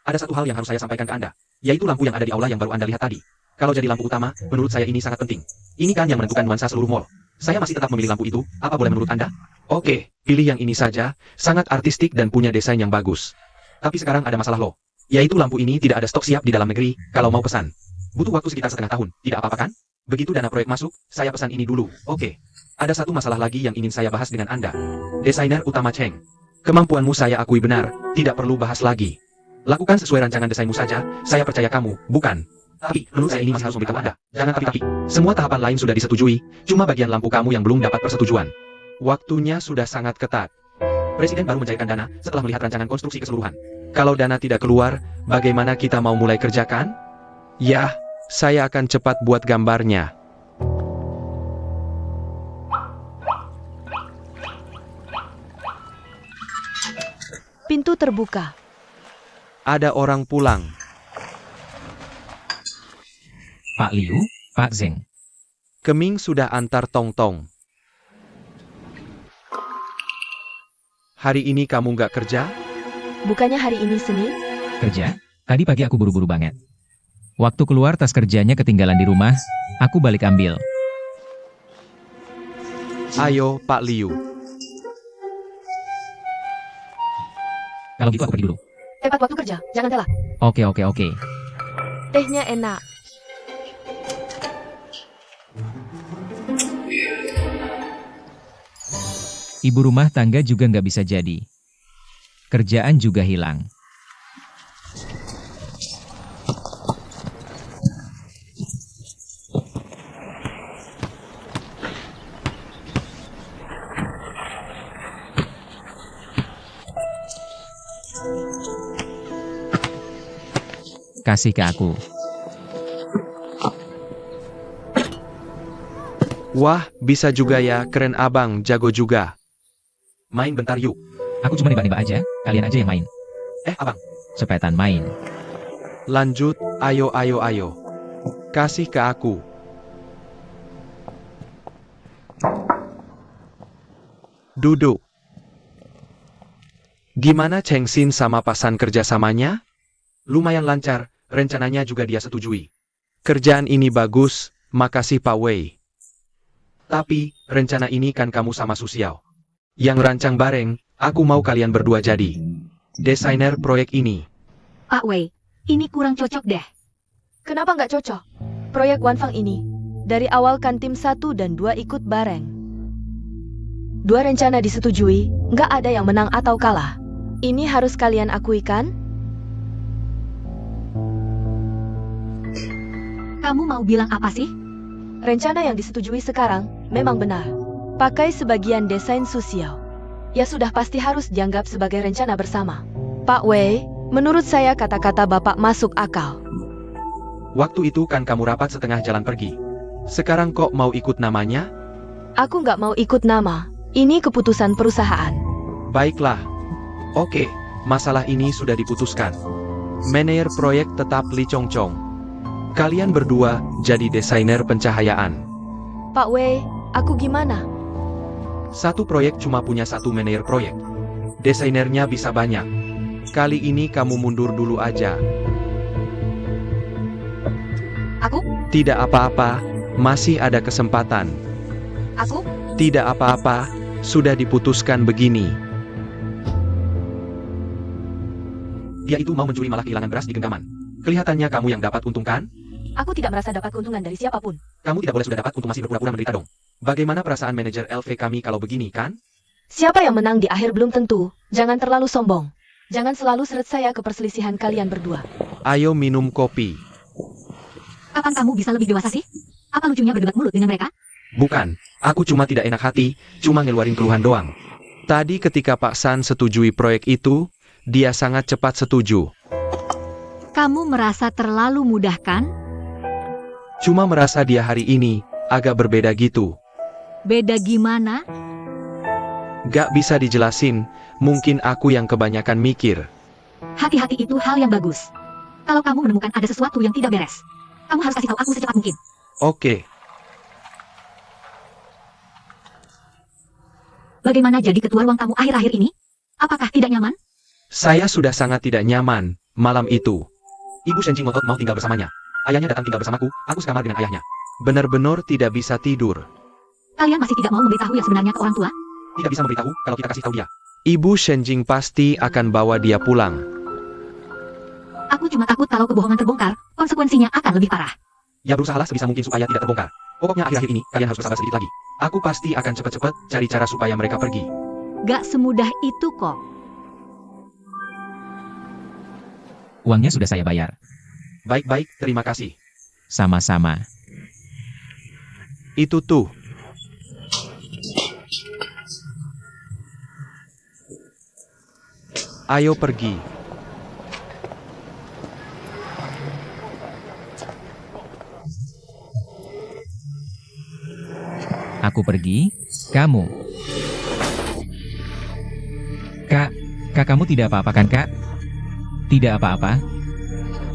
Ada satu hal yang harus saya sampaikan ke Anda, yaitu lampu yang ada di aula yang baru Anda lihat tadi. Kalau jadi lampu utama, menurut saya ini sangat penting. Ini kan yang menentukan nuansa seluruh mall. Saya masih tetap memilih lampu itu, apa boleh menurut Anda? Oke, pilih yang ini saja, sangat artistik dan punya desain yang bagus. Tapi sekarang ada masalah loh, yaitu lampu ini tidak ada stok siap di dalam negeri, kalau mau pesan. Butuh waktu sekitar setengah tahun, tidak apa-apa kan? Begitu dana proyek masuk, saya pesan ini dulu, oke. Ada satu masalah lagi yang ingin saya bahas dengan Anda. Desainer utama Cheng. Kemampuanmu saya akui benar, tidak perlu bahas lagi. Lakukan sesuai rancangan desainmu saja, saya percaya kamu, bukan. Tapi, menurut saya ini masih harus memberitahu Anda. Jangan tapi-tapi. Semua tahapan lain sudah disetujui, cuma bagian lampu kamu yang belum dapat persetujuan. Waktunya sudah sangat ketat. Presiden baru mencairkan dana setelah melihat rancangan konstruksi keseluruhan. Kalau dana tidak keluar, bagaimana kita mau mulai kerjakan? Ya, saya akan cepat buat gambarnya. Pintu terbuka. Ada orang pulang. Pak Liu, Pak Zeng. Keming sudah antar tong-tong. Hari ini kamu nggak kerja? Bukannya hari ini Senin? Kerja? Tadi pagi aku buru-buru banget. Waktu keluar tas kerjanya ketinggalan di rumah, aku balik ambil. Ayo, Pak Liu. Kalau gitu aku pergi dulu. Tepat waktu kerja, jangan telat. Oke. Tehnya enak. Ibu rumah tangga juga nggak bisa jadi. Kerjaan juga hilang. Kasih ke aku. Wah, bisa juga ya, keren abang, jago juga. Main bentar yuk. Aku cuma nembak-nembak aja, kalian aja yang main. Abang. Cepetan main. Lanjut, ayo. Kasih ke aku. Duduk. Gimana Chengxin sama pasan kerjasamanya? Lumayan lancar, rencananya juga dia setujui. Kerjaan ini bagus, makasih Pak Wei. Tapi, rencana ini kan kamu sama Susiao. Yang rancang bareng, aku mau kalian berdua jadi desainer proyek ini. Pak Wei, ini kurang cocok deh. Kenapa nggak cocok? Proyek Wanfang ini, dari awal kan tim 1 dan 2 ikut bareng. 2 rencana disetujui, nggak ada yang menang atau kalah. Ini harus kalian akui kan? Kamu mau bilang apa sih? Rencana yang disetujui sekarang memang benar. Pakai sebagian desain Susiao. Ya sudah pasti harus dianggap sebagai rencana bersama. Pak Wei, menurut saya kata-kata Bapak masuk akal. Waktu itu kan kamu rapat setengah jalan pergi. Sekarang kok mau ikut namanya? Aku nggak mau ikut nama. Ini keputusan perusahaan. Baiklah. Oke, masalah ini sudah diputuskan. Manajer proyek tetap Li Chongchong. Kalian berdua jadi desainer pencahayaan. Pak Wei, aku gimana? Satu proyek cuma punya satu manajer proyek. Desainernya bisa banyak. Kali ini kamu mundur dulu aja. Aku? Tidak apa-apa, masih ada kesempatan. Aku? Tidak apa-apa, sudah diputuskan begini. Dia itu mau mencuri malah kehilangan beras di genggaman. Kelihatannya kamu yang dapat untung kan? Aku tidak merasa dapat keuntungan dari siapapun. Kamu tidak boleh sudah dapat untung masih berpura-pura menderita dong. Bagaimana perasaan manajer LV kami kalau begini kan? Siapa yang menang di akhir belum tentu. Jangan terlalu sombong. Jangan selalu seret saya ke perselisihan kalian berdua. Ayo minum kopi. Kapan kamu bisa lebih dewasa sih? Apa lucunya berdebat mulut dengan mereka? Bukan, aku cuma tidak enak hati, cuma ngeluarin keluhan doang. Tadi ketika Pak San setujui proyek itu, dia sangat cepat setuju. Kamu merasa terlalu mudah kan? Cuma merasa dia hari ini agak berbeda gitu. Beda gimana? Gak bisa dijelasin, mungkin aku yang kebanyakan mikir. Hati-hati itu hal yang bagus. Kalau kamu menemukan ada sesuatu yang tidak beres, kamu harus kasih tahu aku secepat mungkin. Oke, Bagaimana jadi ketua ruang tamu akhir-akhir ini? Apakah tidak nyaman? saya sudah sangat tidak nyaman malam itu. Ibu Shenjing ngotot mau tinggal bersamanya. Ayahnya datang tinggal bersamaku, aku sekamar dengan ayahnya. Benar-benar tidak bisa tidur. Kalian masih tidak mau memberitahu yang sebenarnya ke orang tua? Tidak bisa memberitahu kalau kita kasih tahu dia. Ibu Shenjing pasti akan bawa dia pulang. Aku cuma takut kalau kebohongan terbongkar, konsekuensinya akan lebih parah. Ya berusahalah sebisa mungkin supaya tidak terbongkar. Pokoknya akhir-akhir ini, kalian harus bersabar sedikit lagi. Aku pasti akan cepat-cepat cari cara supaya mereka pergi. Gak semudah itu kok. Uangnya sudah saya bayar. Baik-baik, terima kasih. Sama-sama. Itu tuh. Ayo pergi. Aku pergi, kamu. Kak, kamu tidak apa-apa kan, Kak? Tidak apa-apa.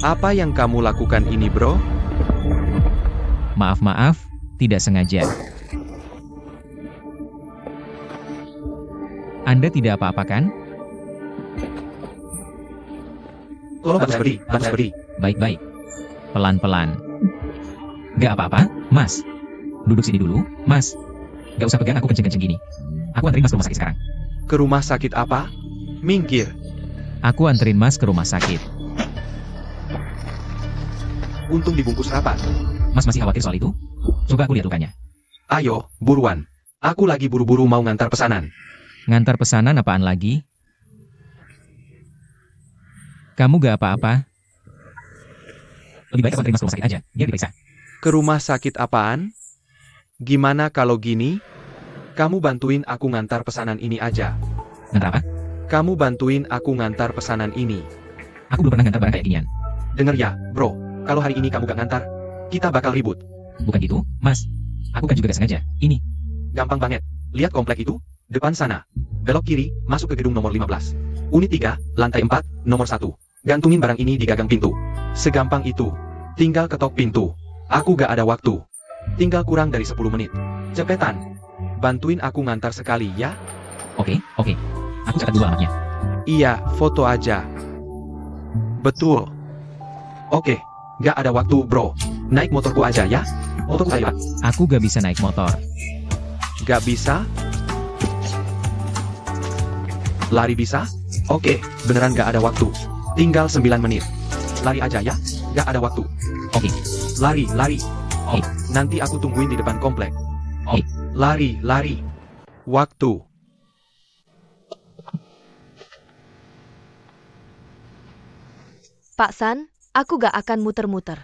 Apa yang kamu lakukan ini, bro? Maaf, tidak sengaja. Anda tidak apa-apa kan? Tolong bantu saya berdiri, Baik-baik. Pelan-pelan. Gak apa-apa, Mas. Duduk sini dulu, Mas. Gak usah pegang aku kenceng-kenceng gini. Aku anterin Mas ke rumah sakit sekarang. Ke rumah sakit apa? Minggir. Aku anterin Mas ke rumah sakit. Untung dibungkus rapat. Mas masih khawatir soal itu? Coba aku lihat lukanya. Ayo, buruan. Aku lagi buru-buru mau ngantar pesanan. Ngantar pesanan apaan lagi? Kamu gak apa-apa? Lebih baik aku anterin Mas ke rumah sakit aja, biar diperiksa. Ke rumah sakit apaan? Gimana kalau gini? Kamu bantuin aku ngantar pesanan ini aja. Ngantar apa? Kamu bantuin aku ngantar pesanan ini. Aku belum pernah ngantar barang kayak ginian. Dengar ya, bro. Kalau hari ini kamu gak ngantar, kita bakal ribut. Bukan gitu, Mas. Aku kan juga gak sengaja. Ini. Gampang banget. Lihat komplek itu? Depan sana. Belok kiri, masuk ke gedung nomor 15. Unit 3, lantai 4, nomor 1. Gantungin barang ini di gagang pintu. Segampang itu. Tinggal ketok pintu. Aku gak ada waktu. Tinggal kurang dari 10 menit. Cepetan. Bantuin aku ngantar sekali ya. Oke. Aku catat dulu alamatnya. Iya, foto aja. Betul. Oke, gak ada waktu bro. Naik motorku aja ya. Motorku saya. Aku gak bisa naik motor. Gak bisa? Lari bisa? Oke, beneran gak ada waktu. Tinggal 9 menit. Lari aja ya. Gak ada waktu. Oke. Lari. Oke. Nanti aku tungguin di depan komplek. Oke. Lari. Waktu. Pak San, aku gak akan muter-muter.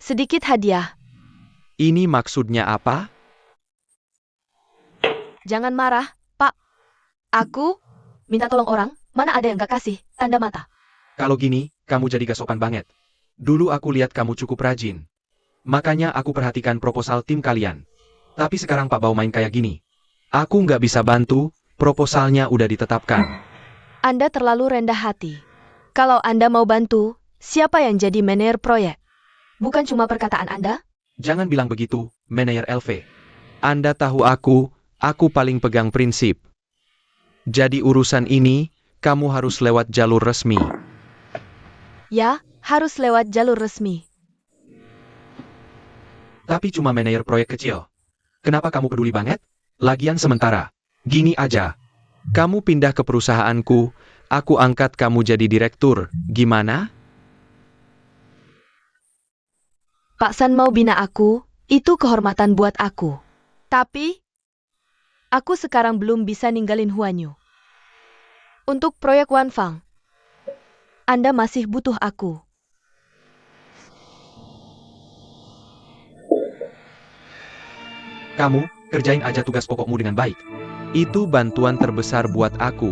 Sedikit hadiah. Ini maksudnya apa? Jangan marah, Pak. Aku minta tolong orang, mana ada yang gak kasih, tanda mata. Kalau gini, kamu jadi gak sopan banget. Dulu aku lihat kamu cukup rajin. Makanya aku perhatikan proposal tim kalian. Tapi sekarang Pak Bau main kayak gini. Aku nggak bisa bantu, proposalnya udah ditetapkan. Anda terlalu rendah hati. Kalau Anda mau bantu, siapa yang jadi manajer proyek? Bukan cuma perkataan Anda? Jangan bilang begitu, manajer LV. Anda tahu aku paling pegang prinsip. Jadi urusan ini, kamu harus lewat jalur resmi. Ya, harus lewat jalur resmi. Tapi cuma manajer proyek kecil. Kenapa kamu peduli banget? Lagian sementara. Gini aja. Kamu pindah ke perusahaanku, aku angkat kamu jadi direktur. Gimana? Pak San mau bina aku, itu kehormatan buat aku. Tapi, aku sekarang belum bisa ninggalin Huanyu. Untuk proyek Wanfang, Anda masih butuh aku. Kamu, kerjain aja tugas pokokmu dengan baik. Itu bantuan terbesar buat aku.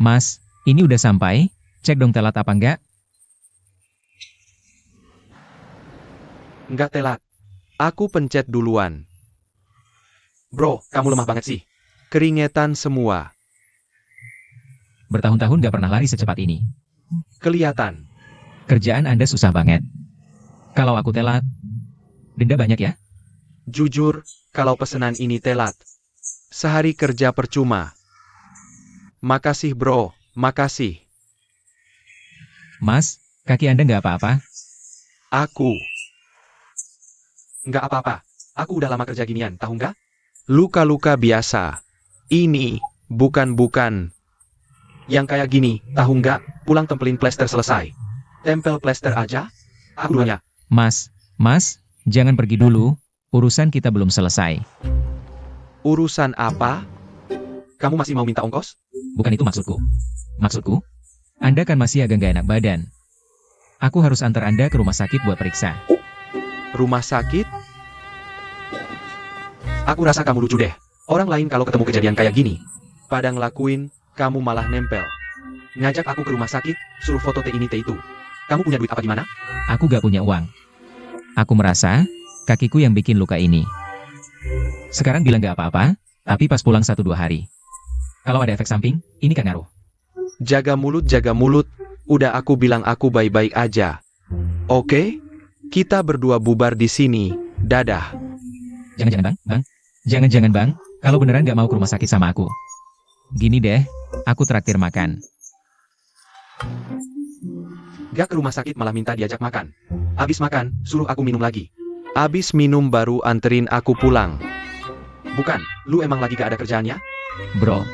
Mas, ini udah sampai. Cek dong telat apa enggak? Nggak telat. Aku pencet duluan. Bro, kamu lemah banget sih. Keringetan semua. Bertahun-tahun gak pernah lari secepat ini. Kelihatan. Kerjaan Anda susah banget. Kalau aku telat, denda banyak ya? Jujur, kalau pesanan ini telat. Sehari kerja percuma. Makasih bro, makasih. Mas, kaki Anda nggak apa-apa? Aku. Nggak apa-apa. Aku udah lama kerja ginian, tahu nggak? Luka-luka biasa. Ini, bukan. Yang kayak gini, tahu nggak? Pulang tempelin plester selesai. Tempel plester aja? Aku dulunya. Mas, jangan pergi dulu. Urusan kita belum selesai. Urusan apa? Kamu masih mau minta ongkos? Bukan itu maksudku. Maksudku, Anda kan masih agak nggak enak badan. Aku harus antar Anda ke rumah sakit buat periksa. Rumah sakit? Aku rasa kamu lucu deh. Orang lain kalau ketemu kejadian kayak gini, pada ngelakuin, kamu malah nempel. Ngajak aku ke rumah sakit, suruh foto teh ini teh itu. Kamu punya duit apa gimana? Aku gak punya uang. Aku merasa, kakiku yang bikin luka ini. Sekarang bilang gak apa-apa, tapi pas pulang 1-2 hari. Kalau ada efek samping, ini kan ngaruh. Jaga mulut. Udah aku bilang aku baik-baik aja. Oke? Kita berdua bubar di sini. Dadah. Jangan-jangan bang. Jangan-jangan bang, kalau beneran gak mau ke rumah sakit sama aku. Gini deh, aku traktir makan. Gak ke rumah sakit malah minta diajak makan. Habis makan, suruh aku minum lagi. Abis minum baru anterin aku pulang. Bukan, lu emang lagi gak ada kerjaannya? Bro,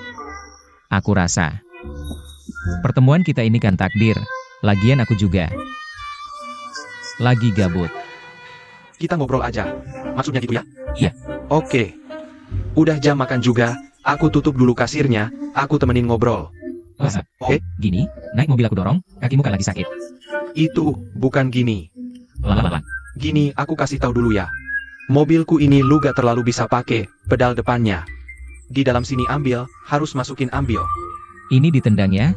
aku rasa pertemuan kita ini kan takdir. Lagian aku juga lagi gabut. Kita ngobrol aja. Maksudnya gitu ya? Iya. Oke. Udah jam makan juga, aku tutup dulu kasirnya, aku temenin ngobrol. Gini, naik mobil aku dorong, kakimu kan lagi sakit. Itu, bukan gini. Lalala. Gini, aku kasih tahu dulu ya. Mobilku ini lu gak terlalu bisa pakai pedal depannya. Di dalam sini ambil, harus masukin ambil. Ini ditendang ya?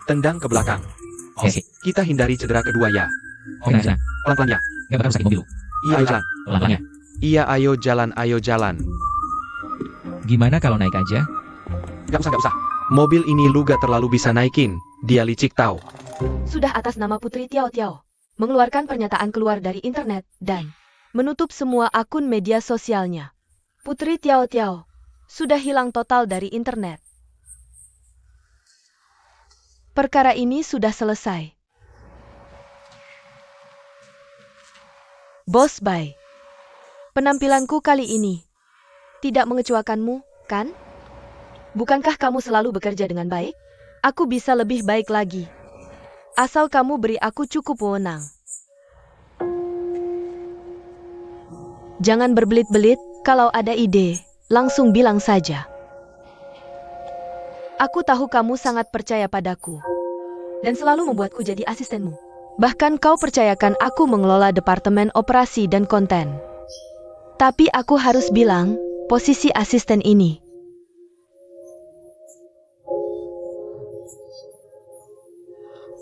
Tendang ke belakang. Oke. Kita hindari cedera kedua ya. Nah, Pelan-pelan ya. gak bakal sakit mobil lu. Iya, ayo jalan. Lalanya. Iya, ayo jalan, ayo jalan. Gimana kalau naik aja? Gak usah. Mobil ini lu gak terlalu bisa naikin. Dia licik tau. Sudah atas nama Putri Tiao Tiao mengeluarkan pernyataan keluar dari internet dan menutup semua akun media sosialnya. Putri Tiao Tiao sudah hilang total dari internet. Perkara ini sudah selesai. Bos Bai, penampilanku kali ini tidak mengecewakanmu, kan? Bukankah kamu selalu bekerja dengan baik? Aku bisa lebih baik lagi. Asal kamu beri aku cukup wewenang. Jangan berbelit-belit, kalau ada ide, langsung bilang saja. Aku tahu kamu sangat percaya padaku dan selalu membuatku jadi asistenmu. Bahkan kau percayakan aku mengelola departemen operasi dan konten. Tapi aku harus bilang, posisi asisten ini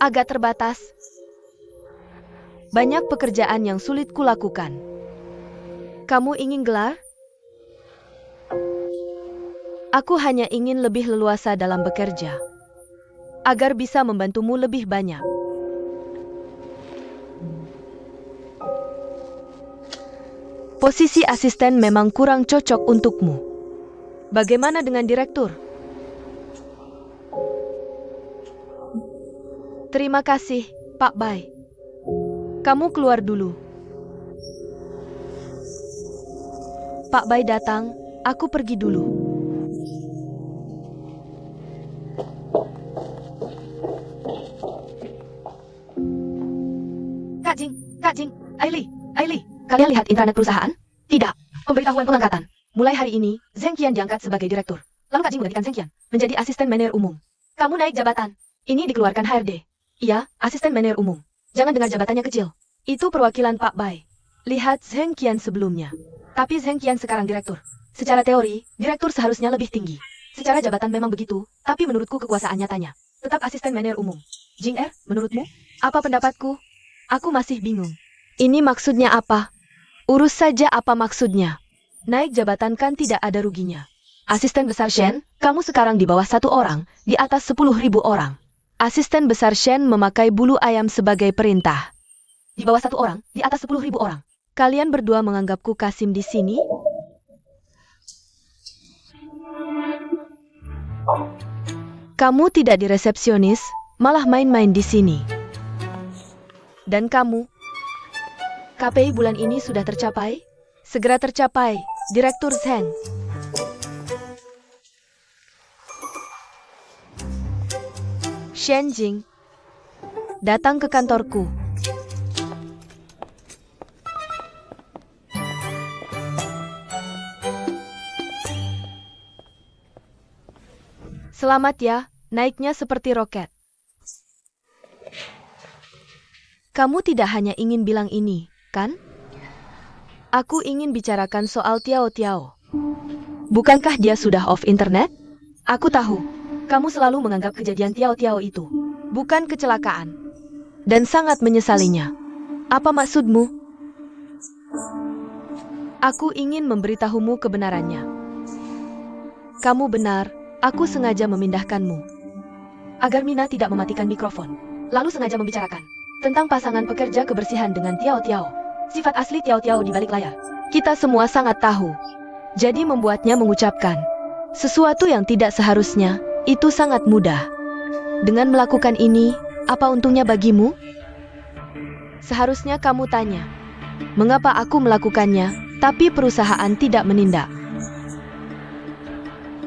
agak terbatas. Banyak pekerjaan yang sulit kulakukan. Kamu ingin gelar? Aku hanya ingin lebih leluasa dalam bekerja, agar bisa membantumu lebih banyak. Posisi asisten memang kurang cocok untukmu. Bagaimana dengan direktur? Terima kasih, Pak Bai. Kamu keluar dulu. Pak Bai datang, aku pergi dulu. Kak Jing, Aili, kalian lihat intranet perusahaan? Tidak, pemberitahuan pengangkatan. Mulai hari ini, Zheng Qian diangkat sebagai direktur. Lalu Kak Jing menggantikan Zheng Qian menjadi asisten manajer umum. Kamu naik jabatan. Ini dikeluarkan HRD. Iya, asisten manajer umum. Jangan dengar jabatannya kecil. Itu perwakilan Pak Bai. Lihat Zheng Qian sebelumnya. Tapi Zheng Qian sekarang direktur. Secara teori, direktur seharusnya lebih tinggi. Secara jabatan memang begitu, tapi menurutku kekuasaan nyatanya tetap asisten manajer umum. Jing menurutmu? Apa pendapatku? Aku masih bingung. Ini maksudnya apa? Urus saja apa maksudnya. Naik jabatan kan tidak ada ruginya. Asisten besar Shen, kamu sekarang di bawah 1 orang, di atas 10.000 orang. Asisten besar Shen memakai bulu ayam sebagai perintah. Di bawah 1 orang, di atas 10.000 orang. Kalian berdua menganggapku Kasim di sini? Kamu tidak di resepsionis, malah main-main di sini. Dan kamu? KPI bulan ini sudah tercapai? Segera tercapai, Direktur Zheng. Shen Jing, datang ke kantorku. Selamat ya, naiknya seperti roket. Kamu tidak hanya ingin bilang ini, kan? Aku ingin bicarakan soal Tiao Tiao. Bukankah dia sudah off internet? Aku tahu, kamu selalu menganggap kejadian Tiao Tiao itu bukan kecelakaan dan sangat menyesalinya. Apa maksudmu? Aku ingin memberitahumu kebenarannya. Kamu benar, aku sengaja memindahkanmu agar Mina tidak mematikan mikrofon, lalu sengaja membicarakan tentang pasangan pekerja kebersihan dengan Tiao Tiao. Sifat asli Tiao Tiao di balik layar kita semua sangat tahu. Jadi membuatnya mengucapkan sesuatu yang tidak seharusnya, itu sangat mudah. Dengan melakukan ini, apa untungnya bagimu? Seharusnya kamu tanya, Mengapa aku melakukannya, tapi perusahaan tidak menindak?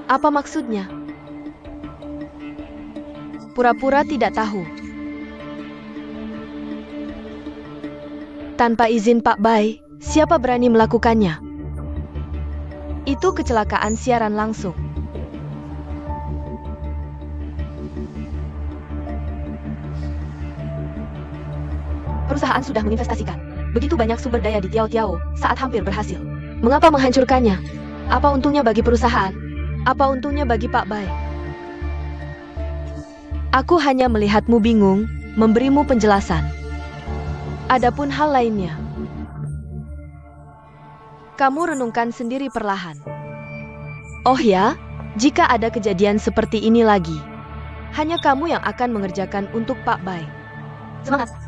Apa maksudnya? Pura-pura tidak tahu. Tanpa izin Pak Bai, siapa berani melakukannya? Itu kecelakaan siaran langsung. Perusahaan sudah menginvestasikan begitu banyak sumber daya di Tiao Tiao saat hampir berhasil. Mengapa menghancurkannya? Apa untungnya bagi perusahaan? Apa untungnya bagi Pak Bai? Aku hanya melihatmu bingung, memberimu penjelasan. Adapun hal lainnya, kamu renungkan sendiri perlahan. Oh ya, jika ada kejadian seperti ini lagi, hanya kamu yang akan mengerjakan untuk Pak Bai. Semangat!